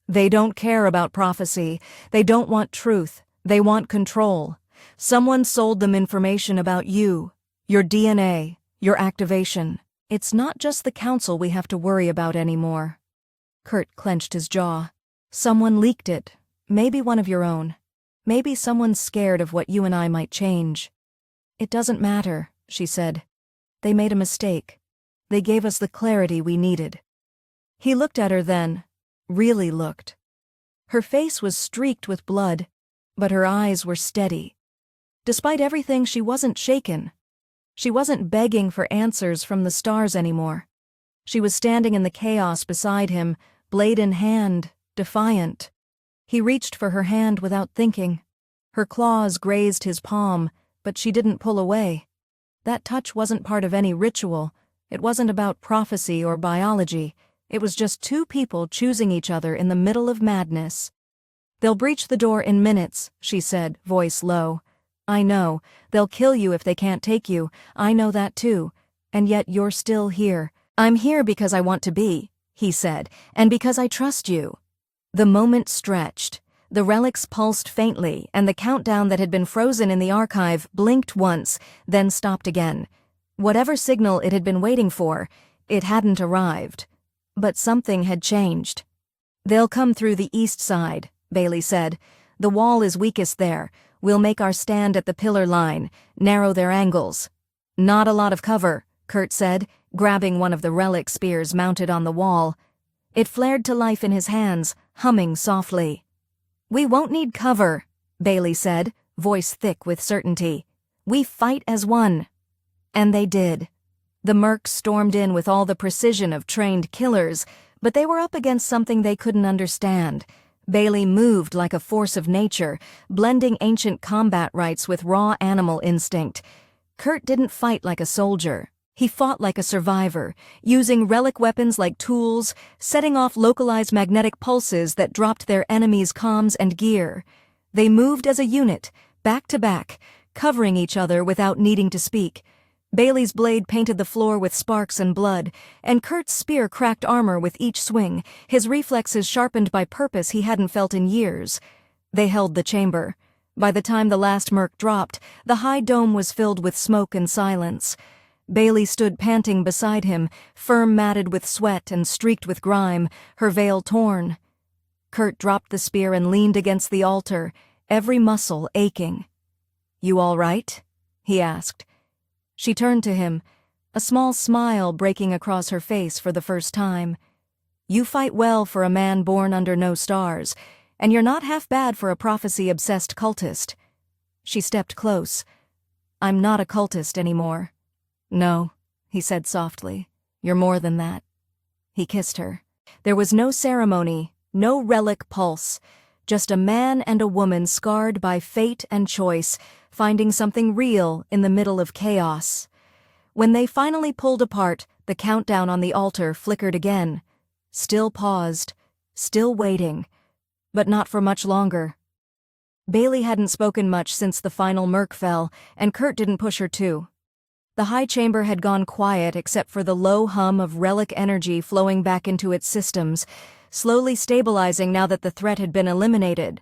A: "They don't care about prophecy. They don't want truth. They want control. Someone sold them information about you, your DNA, your activation. It's not just the council we have to worry about anymore." Kurt clenched his jaw. "Someone leaked it. Maybe one of your own. Maybe someone's scared of what you and I might change." "It doesn't matter," she said. "They made a mistake. They gave us the clarity we needed." He looked at her then, really looked. Her face was streaked with blood, but her eyes were steady. Despite everything, she wasn't shaken. She wasn't begging for answers from the stars anymore. She was standing in the chaos beside him, blade in hand, defiant. He reached for her hand without thinking. Her claws grazed his palm, but she didn't pull away. That touch wasn't part of any ritual. It wasn't about prophecy or biology. It was just two people choosing each other in the middle of madness. "They'll breach the door in minutes," she said, voice low. "I know. They'll kill you if they can't take you. I know that too. And yet you're still here." "I'm here because I want to be," he said, "and because I trust you." The moment stretched. The relics pulsed faintly, and the countdown that had been frozen in the archive blinked once, then stopped again. Whatever signal it had been waiting for, it hadn't arrived. But something had changed. "They'll come through the east side," Bailey said. "The wall is weakest there. We'll make our stand at the pillar line, narrow their angles." "Not a lot of cover," Kurt said, grabbing one of the relic spears mounted on the wall. It flared to life in his hands, humming softly. "We won't need cover," Bailey said, voice thick with certainty. "We fight as one." And they did. The mercs stormed in with all the precision of trained killers, but they were up against something they couldn't understand. Bailey moved like a force of nature, blending ancient combat rites with raw animal instinct. Kurt didn't fight like a soldier. He fought like a survivor, using relic weapons like tools, setting off localized magnetic pulses that dropped their enemies' comms and gear. They moved as a unit, back to back, covering each other without needing to speak. Bailey's blade painted the floor with sparks and blood, and Kurt's spear cracked armor with each swing, his reflexes sharpened by purpose he hadn't felt in years. They held the chamber. By the time the last merc dropped, the high dome was filled with smoke and silence. Bailey stood panting beside him, firm matted with sweat and streaked with grime, her veil torn. Kurt dropped the spear and leaned against the altar, every muscle aching. "You all right?" he asked. She turned to him, a small smile breaking across her face for the first time. "You fight well for a man born under no stars, and you're not half bad for a prophecy-obsessed cultist." She stepped close. "I'm not a cultist anymore." "No," he said softly. "You're more than that." He kissed her. There was no ceremony, no relic pulse, just a man and a woman scarred by fate and choice, finding something real in the middle of chaos. When they finally pulled apart, the countdown on the altar flickered again. Still paused, still waiting, but not for much longer. Bailey hadn't spoken much since the final merc fell, and Kurt didn't push her to. The high chamber had gone quiet except for the low hum of relic energy flowing back into its systems, slowly stabilizing now that the threat had been eliminated.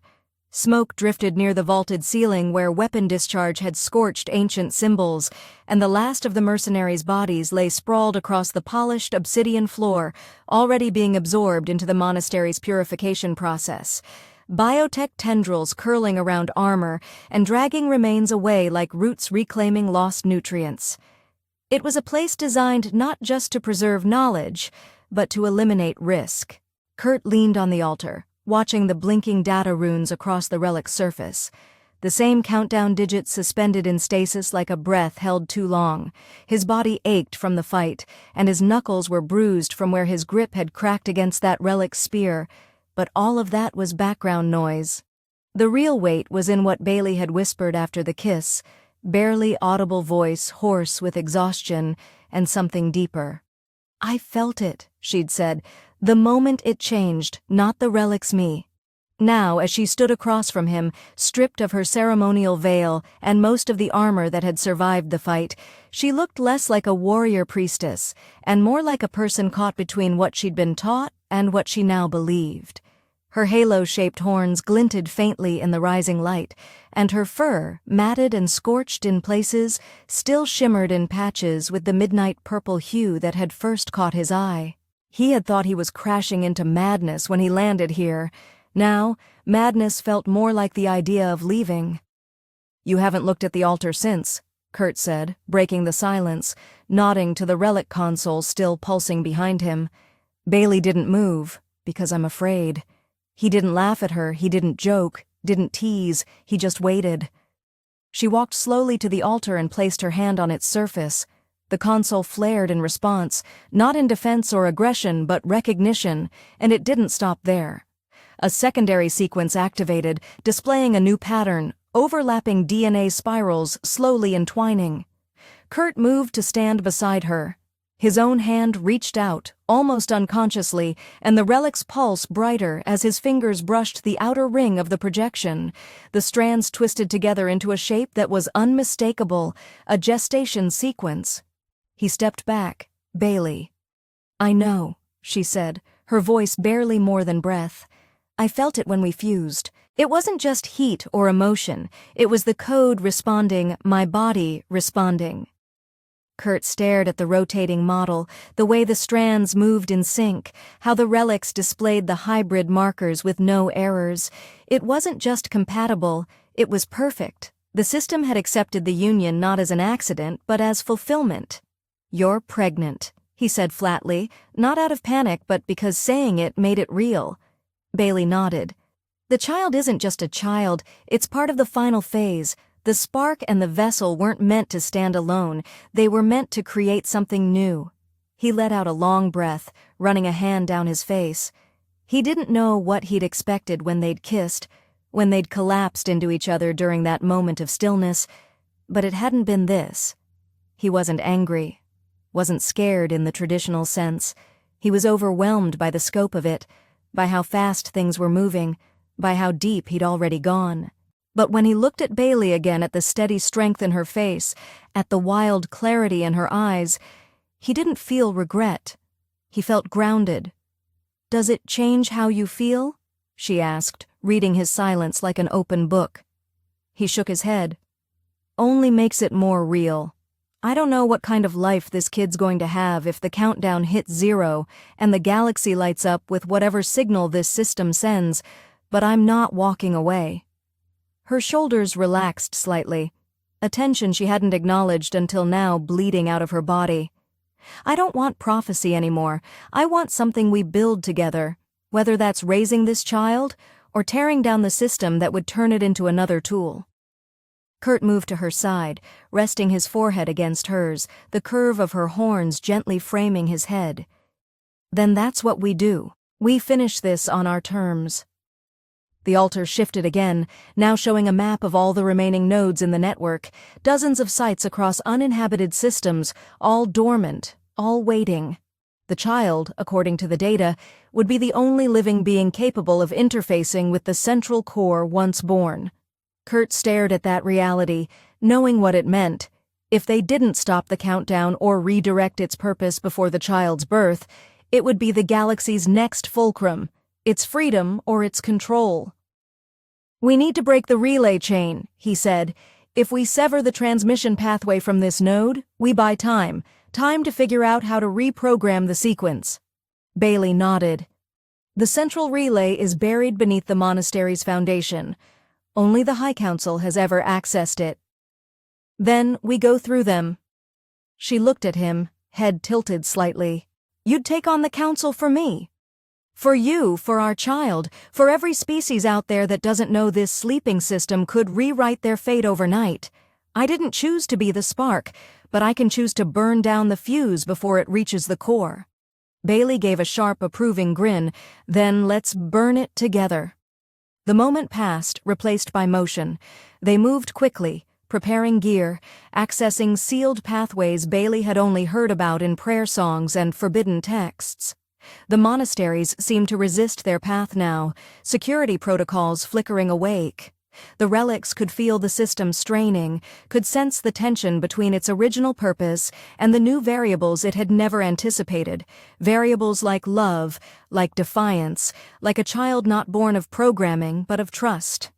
A: Smoke drifted near the vaulted ceiling where weapon discharge had scorched ancient symbols, and the last of the mercenaries' bodies lay sprawled across the polished obsidian floor, already being absorbed into the monastery's purification process. Biotech tendrils curling around armor and dragging remains away like roots reclaiming lost nutrients. It was a place designed not just to preserve knowledge, but to eliminate risk. Kurt leaned on the altar, watching the blinking data runes across the relic's surface. The same countdown digits suspended in stasis like a breath held too long. His body ached from the fight, and his knuckles were bruised from where his grip had cracked against that relic's spear. But all of that was background noise. The real weight was in what Bailey had whispered after the kiss, barely audible voice hoarse with exhaustion and something deeper. "I felt it," she'd said, "the moment it changed, not the relic's me." Now, as she stood across from him, stripped of her ceremonial veil and most of the armor that had survived the fight, she looked less like a warrior priestess and more like a person caught between what she'd been taught and what she now believed. Her halo-shaped horns glinted faintly in the rising light, and her fur, matted and scorched in places, still shimmered in patches with the midnight purple hue that had first caught his eye. He had thought he was crashing into madness when he landed here. Now, madness felt more like the idea of leaving. "You haven't looked at the altar since," Kurt said, breaking the silence, nodding to the relic console still pulsing behind him. Bailey didn't move, because I'm afraid. He didn't laugh at her, he didn't joke, didn't tease, he just waited. She walked slowly to the altar and placed her hand on its surface. The console flared in response, not in defense or aggression, but recognition, and it didn't stop there. A secondary sequence activated, displaying a new pattern, overlapping DNA spirals slowly entwining. Kurt moved to stand beside her. His own hand reached out, almost unconsciously, and the relic's pulse brighter as his fingers brushed the outer ring of the projection. The strands twisted together into a shape that was unmistakable, a gestation sequence. He stepped back. "Bailey." "I know," she said, her voice barely more than breath. "I felt it when we fused. It wasn't just heat or emotion. It was the code responding, my body responding." Kurt stared at the rotating model, the way the strands moved in sync, how the relics displayed the hybrid markers with no errors. It wasn't just compatible, it was perfect. The system had accepted the union not as an accident, but as fulfillment. "You're pregnant," he said flatly, not out of panic but because saying it made it real. Bailey nodded. "The child isn't just a child, it's part of the final phase. The spark and the vessel weren't meant to stand alone, they were meant to create something new." He let out a long breath, running a hand down his face. He didn't know what he'd expected when they'd kissed, when they'd collapsed into each other during that moment of stillness, but it hadn't been this. He wasn't angry, wasn't scared in the traditional sense. He was overwhelmed by the scope of it, by how fast things were moving, by how deep he'd already gone. But when he looked at Bailey again, at the steady strength in her face, at the wild clarity in her eyes, he didn't feel regret. He felt grounded. "Does it change how you feel?" she asked, reading his silence like an open book. He shook his head. "Only makes it more real. I don't know what kind of life this kid's going to have if the countdown hits 0 and the galaxy lights up with whatever signal this system sends, but I'm not walking away." Her shoulders relaxed slightly, a tension she hadn't acknowledged until now bleeding out of her body. "I don't want prophecy anymore. I want something we build together, whether that's raising this child or tearing down the system that would turn it into another tool." Kurt moved to her side, resting his forehead against hers, the curve of her horns gently framing his head. "Then that's what we do. We finish this on our terms." The altar shifted again, now showing a map of all the remaining nodes in the network, dozens of sites across uninhabited systems, all dormant, all waiting. The child, according to the data, would be the only living being capable of interfacing with the central core once born. Kurt stared at that reality, knowing what it meant. If they didn't stop the countdown or redirect its purpose before the child's birth, it would be the galaxy's next fulcrum, its freedom or its control. "We need to break the relay chain," he said. "If we sever the transmission pathway from this node, we buy time to figure out how to reprogram the sequence." Bailey nodded. "The central relay is buried beneath the monastery's foundation. Only the High Council has ever accessed it. Then we go through them." She looked at him, head tilted slightly. "You'd take on the Council for me? For you, for our child, for every species out there that doesn't know this sleeping system could rewrite their fate overnight. I didn't choose to be the spark, but I can choose to burn down the fuse before it reaches the core." Bailey gave a sharp, approving grin. "Then let's burn it together." The moment passed, replaced by motion. They moved quickly, preparing gear, accessing sealed pathways Bailey had only heard about in prayer songs and forbidden texts. The monasteries seemed to resist their path now, security protocols flickering awake. The relics could feel the system straining, could sense the tension between its original purpose and the new variables it had never anticipated, variables like love, like defiance, like a child not born of programming but of trust.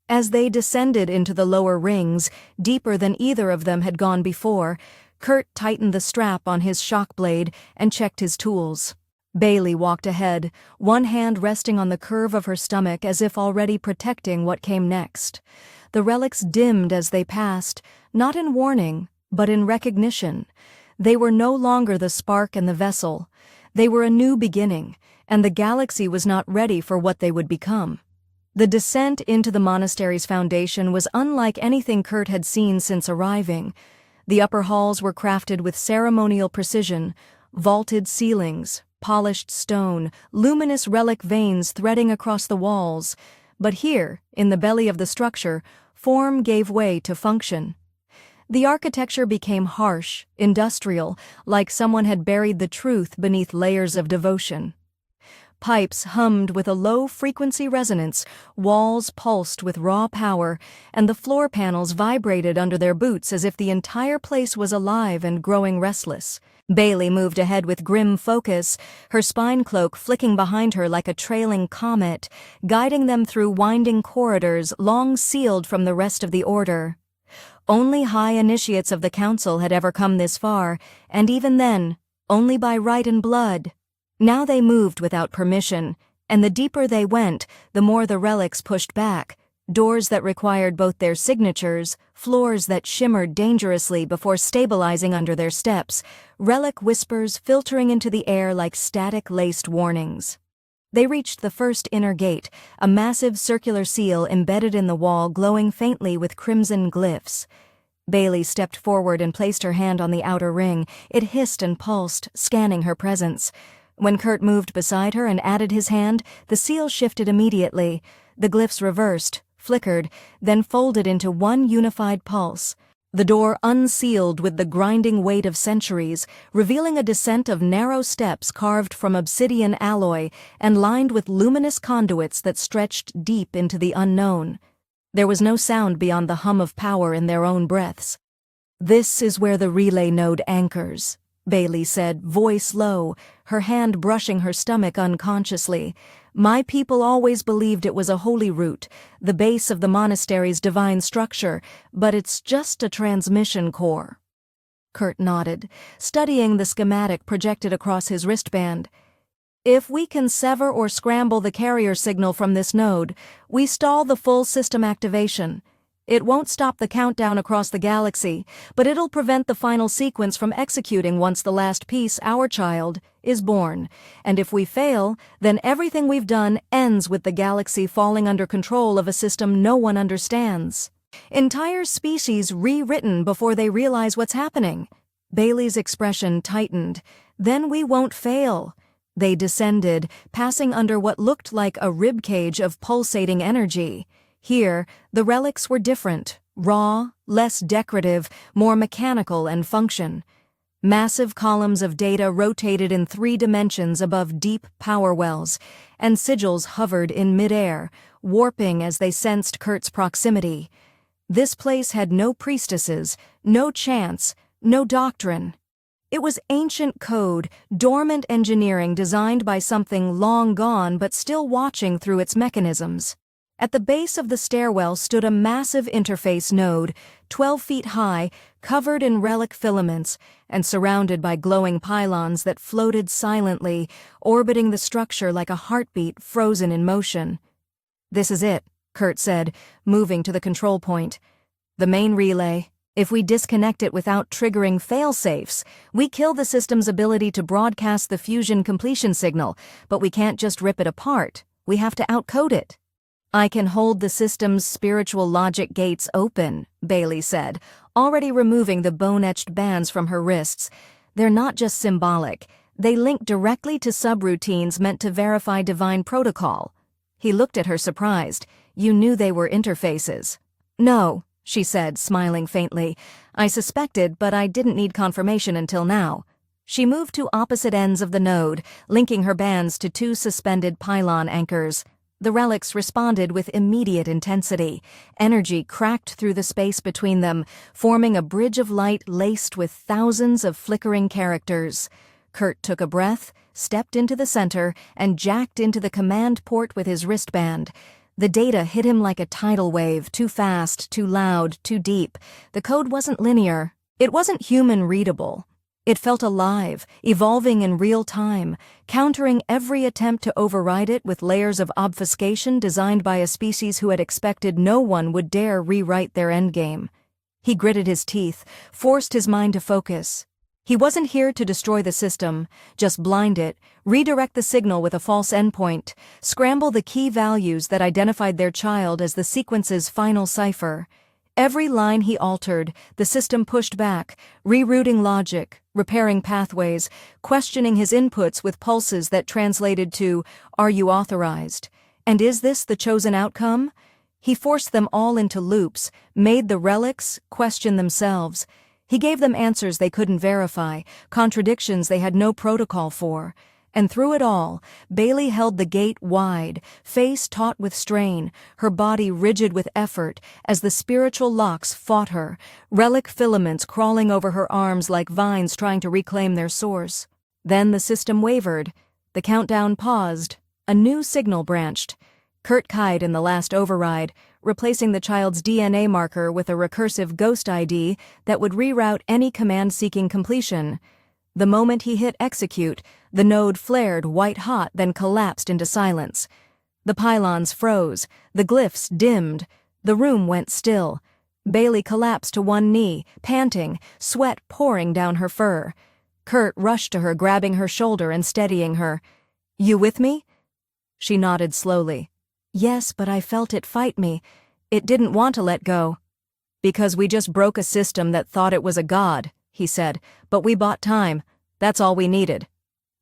A: As they descended into the lower rings, deeper than either of them had gone before, Kurt tightened the strap on his shock blade and checked his tools. Bailey walked ahead, one hand resting on the curve of her stomach as if already protecting what came next. The relics dimmed as they passed, not in warning, but in recognition. They were no longer the spark and the vessel. They were a new beginning, and the galaxy was not ready for what they would become. The descent into the monastery's foundation was unlike anything Kurt had seen since arriving. The upper halls were crafted with ceremonial precision, vaulted ceilings, polished stone, luminous relic veins threading across the walls. But here, in the belly of the structure, form gave way to function. The architecture became harsh, industrial, like someone had buried the truth beneath layers of devotion. Pipes hummed with a low-frequency resonance, walls pulsed with raw power, and the floor panels vibrated under their boots as if the entire place was alive and growing restless. Bailey moved ahead with grim focus, her spine cloak flicking behind her like a trailing comet, guiding them through winding corridors long sealed from the rest of the Order. Only high initiates of the Council had ever come this far, and even then, only by right and blood. Now they moved without permission, and the deeper they went, the more the relics pushed back, doors that required both their signatures, floors that shimmered dangerously before stabilizing under their steps, relic whispers filtering into the air like static-laced warnings. They reached the first inner gate, a massive circular seal embedded in the wall glowing faintly with crimson glyphs. Bailey stepped forward and placed her hand on the outer ring. It hissed and pulsed, scanning her presence. When Kurt moved beside her and added his hand, the seal shifted immediately. The glyphs reversed, flickered, then folded into one unified pulse. The door unsealed with the grinding weight of centuries, revealing a descent of narrow steps carved from obsidian alloy and lined with luminous conduits that stretched deep into the unknown. There was no sound beyond the hum of power in their own breaths. "This is where the relay node anchors," Bailey said, voice low, her hand brushing her stomach unconsciously. "My people always believed it was a holy root, the base of the monastery's divine structure, but it's just a transmission core." Kurt nodded, studying the schematic projected across his wristband. "If we can sever or scramble the carrier signal from this node, we stall the full system activation. It won't stop the countdown across the galaxy, but it'll prevent the final sequence from executing once the last piece, our child, is born. And if we fail, then everything we've done ends with the galaxy falling under control of a system no one understands. Entire species rewritten before they realize what's happening." Bailey's expression tightened. "Then we won't fail." They descended, passing under what looked like a ribcage of pulsating energy. Here, the relics were different, raw, less decorative, more mechanical in function. Massive columns of data rotated in 3 dimensions above deep power wells, and sigils hovered in midair, warping as they sensed Kurt's proximity. This place had no priestesses, no chants, no doctrine. It was ancient code, dormant engineering designed by something long gone but still watching through its mechanisms. At the base of the stairwell stood a massive interface node, 12 feet high, covered in relic filaments, and surrounded by glowing pylons that floated silently, orbiting the structure like a heartbeat frozen in motion. "This is it," Kurt said, moving to the control point. "The main relay. If we disconnect it without triggering fail-safes, we kill the system's ability to broadcast the fusion completion signal, but we can't just rip it apart. We have to outcode it." "I can hold the system's spiritual logic gates open," Bailey said, already removing the bone-etched bands from her wrists. "They're not just symbolic. They link directly to subroutines meant to verify divine protocol." He looked at her surprised. "You knew they were interfaces." "No," she said, smiling faintly. "I suspected, but I didn't need confirmation until now." She moved to opposite ends of the node, linking her bands to 2 suspended pylon anchors. The relics responded with immediate intensity. Energy cracked through the space between them, forming a bridge of light laced with thousands of flickering characters. Kurt took a breath, stepped into the center, and jacked into the command port with his wristband. The data hit him like a tidal wave, too fast, too loud, too deep. The code wasn't linear. It wasn't human-readable. It felt alive, evolving in real time, countering every attempt to override it with layers of obfuscation designed by a species who had expected no one would dare rewrite their endgame. He gritted his teeth, forced his mind to focus. He wasn't here to destroy the system, just blind it, redirect the signal with a false endpoint, scramble the key values that identified their child as the sequence's final cipher. Every line he altered, the system pushed back, rerouting logic, repairing pathways, questioning his inputs with pulses that translated to, "Are you authorized? And is this the chosen outcome?" He forced them all into loops, made the relics question themselves. He gave them answers they couldn't verify, contradictions they had no protocol for. And through it all, Bailey held the gate wide, face taut with strain, her body rigid with effort, as the spiritual locks fought her, relic filaments crawling over her arms like vines trying to reclaim their source. Then the system wavered. The countdown paused. A new signal branched. Kurt Kite in the last override, replacing the child's DNA marker with a recursive ghost ID that would reroute any command-seeking completion. The moment he hit execute, the node flared white-hot, then collapsed into silence. The pylons froze, the glyphs dimmed, the room went still. Bailey collapsed to one knee, panting, sweat pouring down her fur. Kurt rushed to her, grabbing her shoulder and steadying her. "You with me?" She nodded slowly. "Yes, but I felt it fight me. It didn't want to let go." "Because we just broke a system that thought it was a god," he said, "but we bought time. That's all we needed."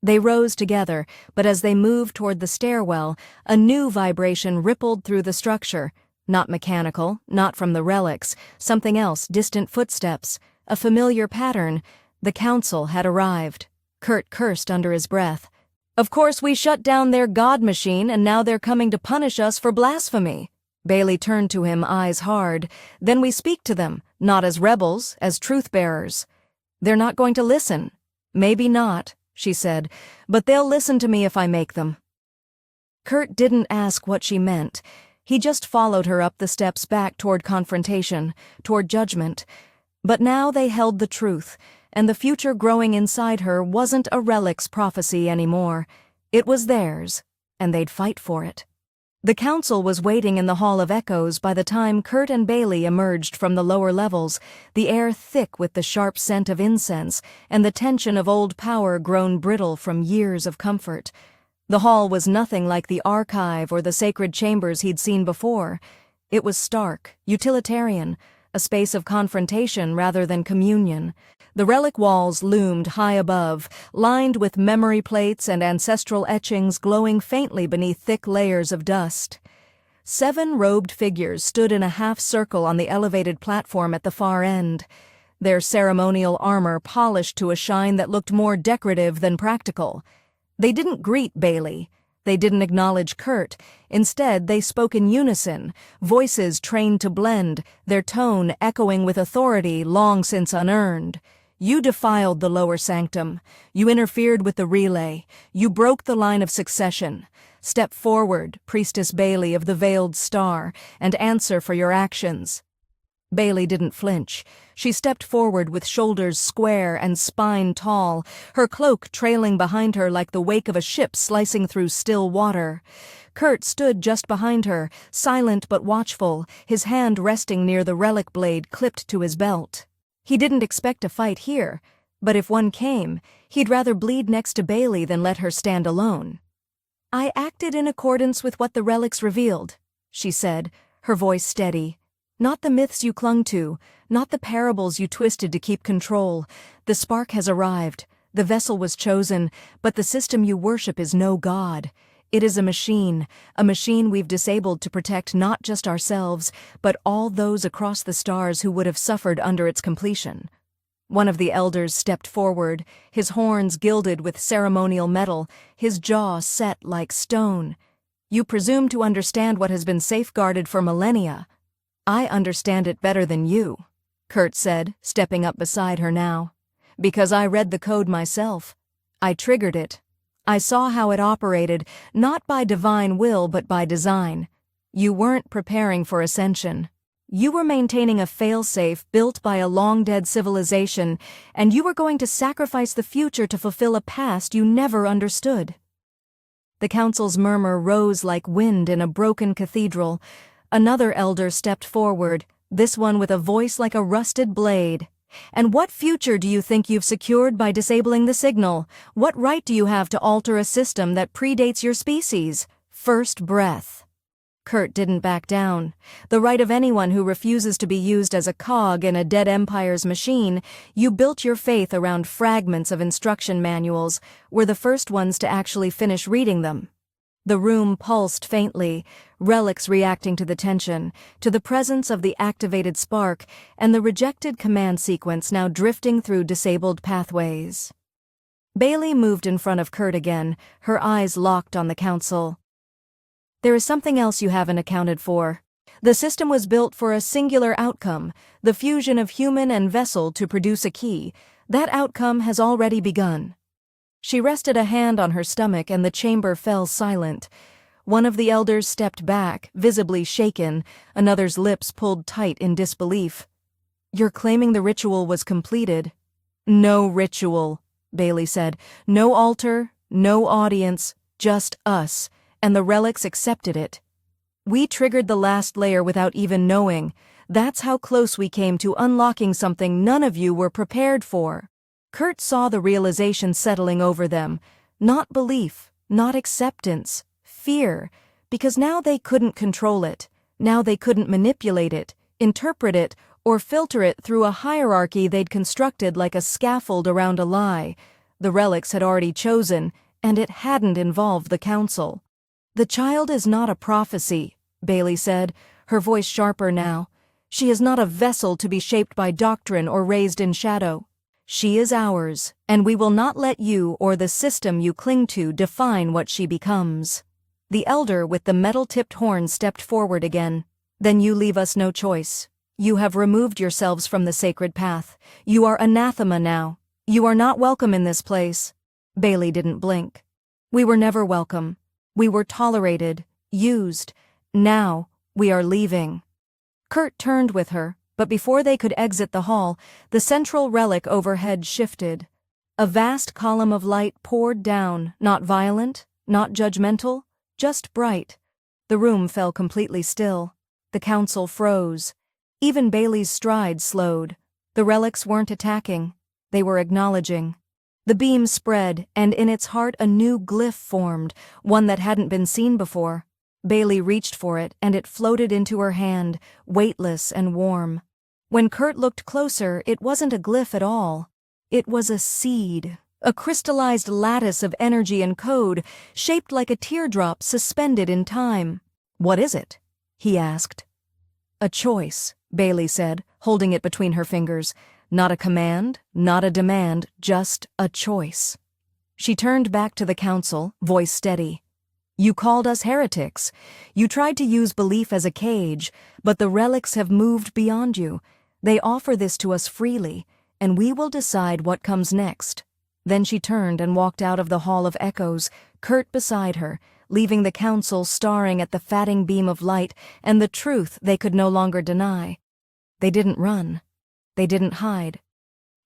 A: They rose together, but as they moved toward the stairwell, a new vibration rippled through the structure. Not mechanical, not from the relics, something else, distant footsteps, a familiar pattern. The council had arrived. Kurt cursed under his breath. "Of course we shut down their god machine and now they're coming to punish us for blasphemy." Bailey turned to him, eyes hard. "Then we speak to them, not as rebels, as truth-bearers." "They're not going to listen." "Maybe not," she said, "but they'll listen to me if I make them." Kurt didn't ask what she meant. He just followed her up the steps back toward confrontation, toward judgment. But now they held the truth, and the future growing inside her wasn't a relic's prophecy anymore. It was theirs, and they'd fight for it. The council was waiting in the Hall of Echoes by the time Kurt and Bailey emerged from the lower levels, the air thick with the sharp scent of incense and the tension of old power grown brittle from years of comfort. The hall was nothing like the archive or the sacred chambers he'd seen before. It was stark, utilitarian, a space of confrontation rather than communion. The relic walls loomed high above, lined with memory plates and ancestral etchings glowing faintly beneath thick layers of dust. 7 robed figures stood in a half-circle on the elevated platform at the far end, their ceremonial armor polished to a shine that looked more decorative than practical. They didn't greet Bailey. They didn't acknowledge Kurt. Instead, they spoke in unison, voices trained to blend, their tone echoing with authority long since unearned. "You defiled the lower sanctum. You interfered with the relay. You broke the line of succession. Step forward, Priestess Bailey of the Veiled Star, and answer for your actions." Bailey didn't flinch. She stepped forward with shoulders square and spine tall, her cloak trailing behind her like the wake of a ship slicing through still water. Kurt stood just behind her, silent but watchful, his hand resting near the relic blade clipped to his belt. He didn't expect a fight here, but if one came, he'd rather bleed next to Bailey than let her stand alone. "I acted in accordance with what the relics revealed," she said, her voice steady. "Not the myths you clung to, not the parables you twisted to keep control. The spark has arrived. The vessel was chosen, but the system you worship is no god. It is a machine we've disabled to protect not just ourselves, but all those across the stars who would have suffered under its completion." One of the elders stepped forward, his horns gilded with ceremonial metal, his jaw set like stone. "You presume to understand what has been safeguarded for millennia." "I understand it better than you," Kurt said, stepping up beside her now. "Because I read the code myself. I triggered it. I saw how it operated, not by divine will but by design. You weren't preparing for ascension. You were maintaining a failsafe built by a long-dead civilization, and you were going to sacrifice the future to fulfill a past you never understood." The council's murmur rose like wind in a broken cathedral. Another elder stepped forward, this one with a voice like a rusted blade. "And what future do you think you've secured by disabling the signal? What right do you have to alter a system that predates your species? First breath." Kurt didn't back down. "The right of anyone who refuses to be used as a cog in a dead empire's machine. You built your faith around fragments of instruction manuals, were the first ones to actually finish reading them." The room pulsed faintly, relics reacting to the tension, to the presence of the activated spark, and the rejected command sequence now drifting through disabled pathways. Bailey moved in front of Kurt again, her eyes locked on the council. "There is something else you haven't accounted for. The system was built for a singular outcome, the fusion of human and vessel to produce a key. That outcome has already begun." She rested a hand on her stomach and the chamber fell silent. One of the elders stepped back, visibly shaken, another's lips pulled tight in disbelief. "You're claiming the ritual was completed?" "No ritual," Bailey said. "No altar, no audience, just us, and the relics accepted it. We triggered the last layer without even knowing. That's how close we came to unlocking something none of you were prepared for." Kurt saw the realization settling over them. Not belief, not acceptance, fear, because now they couldn't control it. Now they couldn't manipulate it, interpret it, or filter it through a hierarchy they'd constructed like a scaffold around a lie. The relics had already chosen, and it hadn't involved the council. "The child is not a prophecy," Bailey said, her voice sharper now. "She is not a vessel to be shaped by doctrine or raised in shadow. She is ours, and we will not let you or the system you cling to define what she becomes." The elder with the metal-tipped horn stepped forward again. Then you leave us no choice. You have removed yourselves from the sacred path. You are anathema now. You are not welcome in this place. Bailey didn't blink. We were never welcome. We were tolerated, used. Now, we are leaving. Kurt turned with her, but before they could exit the hall, the central relic overhead shifted. A vast column of light poured down, not violent, not judgmental, just bright. The room fell completely still. The council froze. Even Bailey's stride slowed. The relics weren't attacking. They were acknowledging. The beam spread, and in its heart a new glyph formed, one that hadn't been seen before. Bailey reached for it, and it floated into her hand, weightless and warm. When Kurt looked closer, it wasn't a glyph at all. It was a seed, a crystallized lattice of energy and code, shaped like a teardrop suspended in time. "What is it?" he asked. "A choice," Bailey said, holding it between her fingers. "Not a command, not a demand, just a choice." She turned back to the council, voice steady. "You called us heretics. You tried to use belief as a cage, but the relics have moved beyond you. They offer this to us freely, and we will decide what comes next." Then she turned and walked out of the Hall of Echoes, Kurt beside her, leaving the council staring at the fatting beam of light and the truth they could no longer deny. They didn't run. They didn't hide.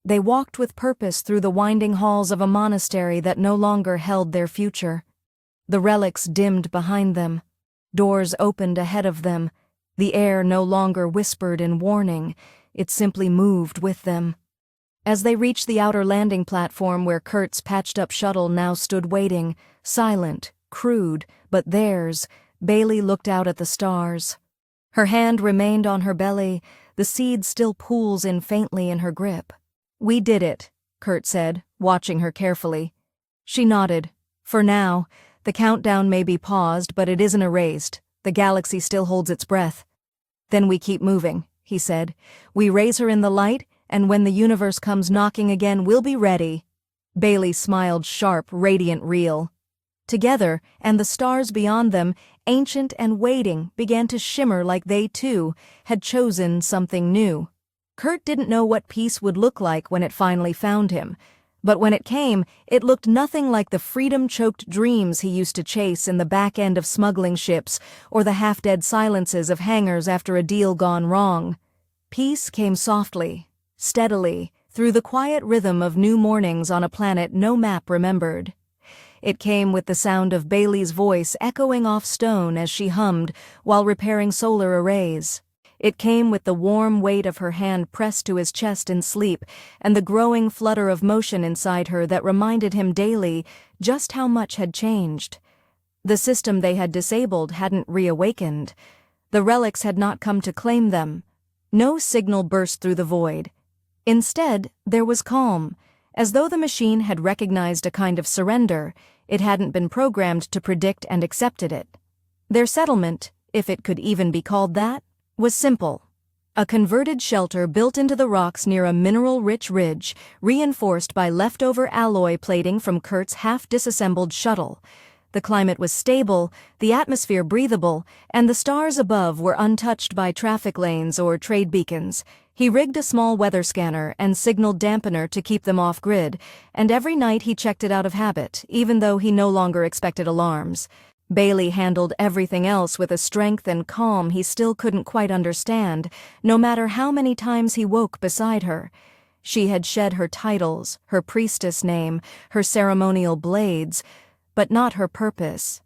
A: They walked with purpose through the winding halls of a monastery that no longer held their future. The relics dimmed behind them. Doors opened ahead of them. The air no longer whispered in warning. It simply moved with them. As they reached the outer landing platform where Kurt's patched-up shuttle now stood waiting, silent, crude, but theirs, Bailey looked out at the stars. Her hand remained on her belly, the seed still pools in faintly in her grip. "We did it," Kurt said, watching her carefully. She nodded. "For now, the countdown may be paused, but it isn't erased. The galaxy still holds its breath." "Then we keep moving," he said. "We raise her in the light, and when the universe comes knocking again, we'll be ready." Bailey smiled sharp, radiant, real. Together, and the stars beyond them, ancient and waiting, began to shimmer like they, too, had chosen something new. Kurt didn't know what peace would look like when it finally found him. But when it came, it looked nothing like the freedom-choked dreams he used to chase in the back end of smuggling ships or the half-dead silences of hangars after a deal gone wrong. Peace came softly, steadily, through the quiet rhythm of new mornings on a planet no map remembered. It came with the sound of Bailey's voice echoing off stone as she hummed while repairing solar arrays. It came with the warm weight of her hand pressed to his chest in sleep and the growing flutter of motion inside her that reminded him daily just how much had changed. The system they had disabled hadn't reawakened. The relics had not come to claim them. No signal burst through the void. Instead, there was calm, as though the machine had recognized a kind of surrender. It hadn't been programmed to predict and accepted it. Their settlement, if it could even be called that, was simple. A converted shelter built into the rocks near a mineral-rich ridge, reinforced by leftover alloy plating from Kurt's half-disassembled shuttle. The climate was stable, the atmosphere breathable, and the stars above were untouched by traffic lanes or trade beacons. He rigged a small weather scanner and signaled dampener to keep them off-grid, and every night he checked it out of habit, even though he no longer expected alarms. Bailey handled everything else with a strength and calm he still couldn't quite understand, no matter how many times he woke beside her. She had shed her titles, her priestess name, her ceremonial blades, but not her purpose.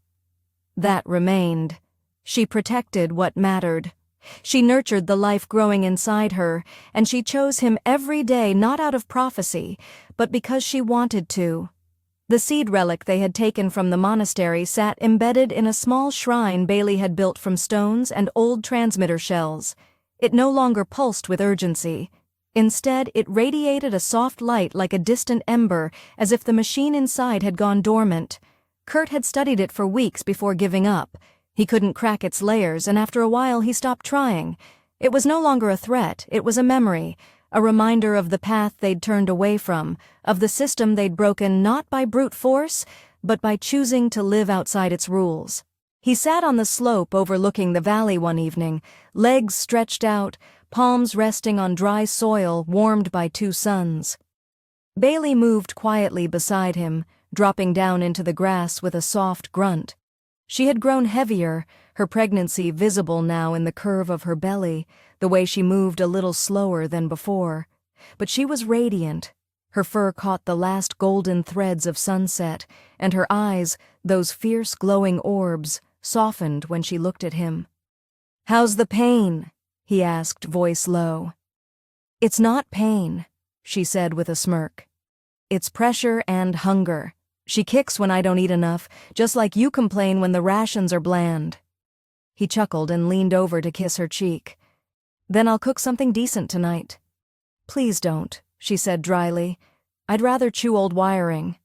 A: That remained. She protected what mattered. She nurtured the life growing inside her, and she chose him every day not out of prophecy, but because she wanted to. The seed relic they had taken from the monastery sat embedded in a small shrine Bailey had built from stones and old transmitter shells. It no longer pulsed with urgency. Instead, it radiated a soft light like a distant ember, as if the machine inside had gone dormant. Kurt had studied it for weeks before giving up. He couldn't crack its layers, and after a while he stopped trying. It was no longer a threat, it was a memory, a reminder of the path they'd turned away from, of the system they'd broken not by brute force, but by choosing to live outside its rules. He sat on the slope overlooking the valley one evening, legs stretched out, palms resting on dry soil warmed by two suns. Bailey moved quietly beside him, dropping down into the grass with a soft grunt. She had grown heavier, her pregnancy visible now in the curve of her belly, the way she moved a little slower than before. But she was radiant. Her fur caught the last golden threads of sunset, and her eyes, those fierce glowing orbs, softened when she looked at him. "How's the pain?" he asked, voice low. "It's not pain," she said with a smirk. "It's pressure and hunger. She kicks when I don't eat enough, just like you complain when the rations are bland." He chuckled and leaned over to kiss her cheek. "Then I'll cook something decent tonight." "Please don't," she said dryly. "I'd rather chew old wiring."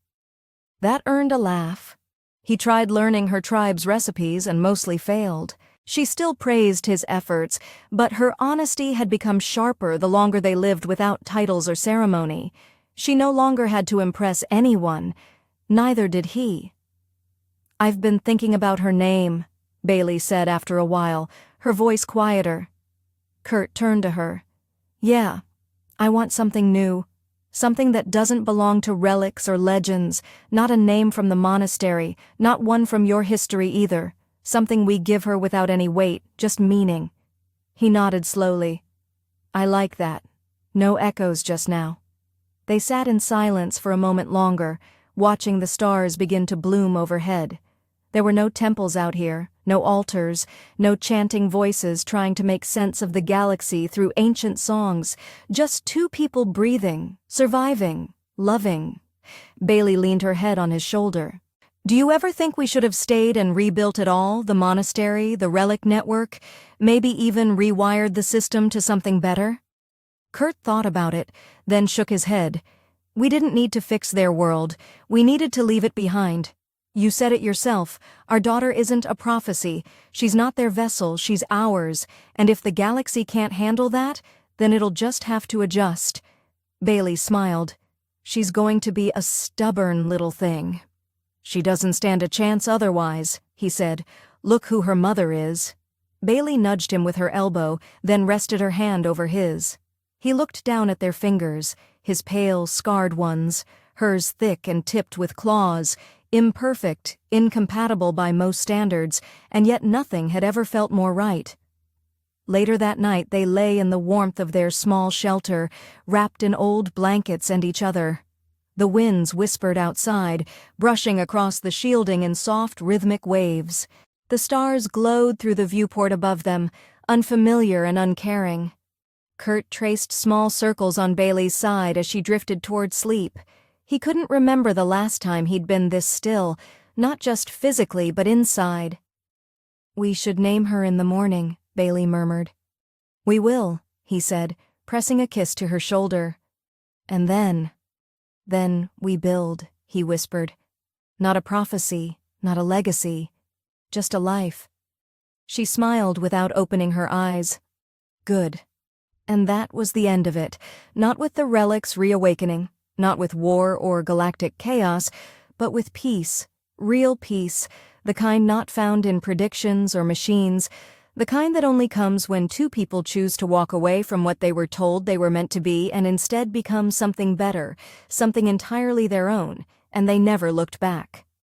A: That earned a laugh. He tried learning her tribe's recipes and mostly failed. She still praised his efforts, but her honesty had become sharper the longer they lived without titles or ceremony. She no longer had to impress anyone. Neither did he. "I've been thinking about her name," Bailey said after a while, her voice quieter. Kurt turned to her. "Yeah, I want something new. Something that doesn't belong to relics or legends, not a name from the monastery, not one from your history either. Something we give her without any weight, just meaning." He nodded slowly. "I like that. No echoes just now." They sat in silence for a moment longer, watching the stars begin to bloom overhead. There were no temples out here, no altars, no chanting voices trying to make sense of the galaxy through ancient songs, just two people breathing, surviving, loving. Bailey leaned her head on his shoulder. "Do you ever think we should have stayed and rebuilt it all, the monastery, the relic network, maybe even rewired the system to something better?" Kurt thought about it, then shook his head. "We didn't need to fix their world. We needed to leave it behind. You said it yourself, our daughter isn't a prophecy. She's not their vessel, she's ours, and if the galaxy can't handle that, then it'll just have to adjust." Bailey smiled. "She's going to be a stubborn little thing." "She doesn't stand a chance otherwise," he said. "Look who her mother is." Bailey nudged him with her elbow, then rested her hand over his. He looked down at their fingers, his pale, scarred ones, hers thick and tipped with claws, imperfect, incompatible by most standards, and yet nothing had ever felt more right. Later that night they lay in the warmth of their small shelter, wrapped in old blankets and each other. The winds whispered outside, brushing across the shielding in soft, rhythmic waves. The stars glowed through the viewport above them, unfamiliar and uncaring. Kurt traced small circles on Bailey's side as she drifted toward sleep. He couldn't remember the last time he'd been this still, not just physically but inside. "We should name her in the morning," Bailey murmured. "We will," he said, pressing a kiss to her shoulder. "And then we build," he whispered. "Not a prophecy, not a legacy, just a life." She smiled without opening her eyes. Good. And that was the end of it, not with the relics reawakening, not with war or galactic chaos, but with peace, real peace, the kind not found in predictions or machines, the kind that only comes when two people choose to walk away from what they were told they were meant to be and instead become something better, something entirely their own, and they never looked back.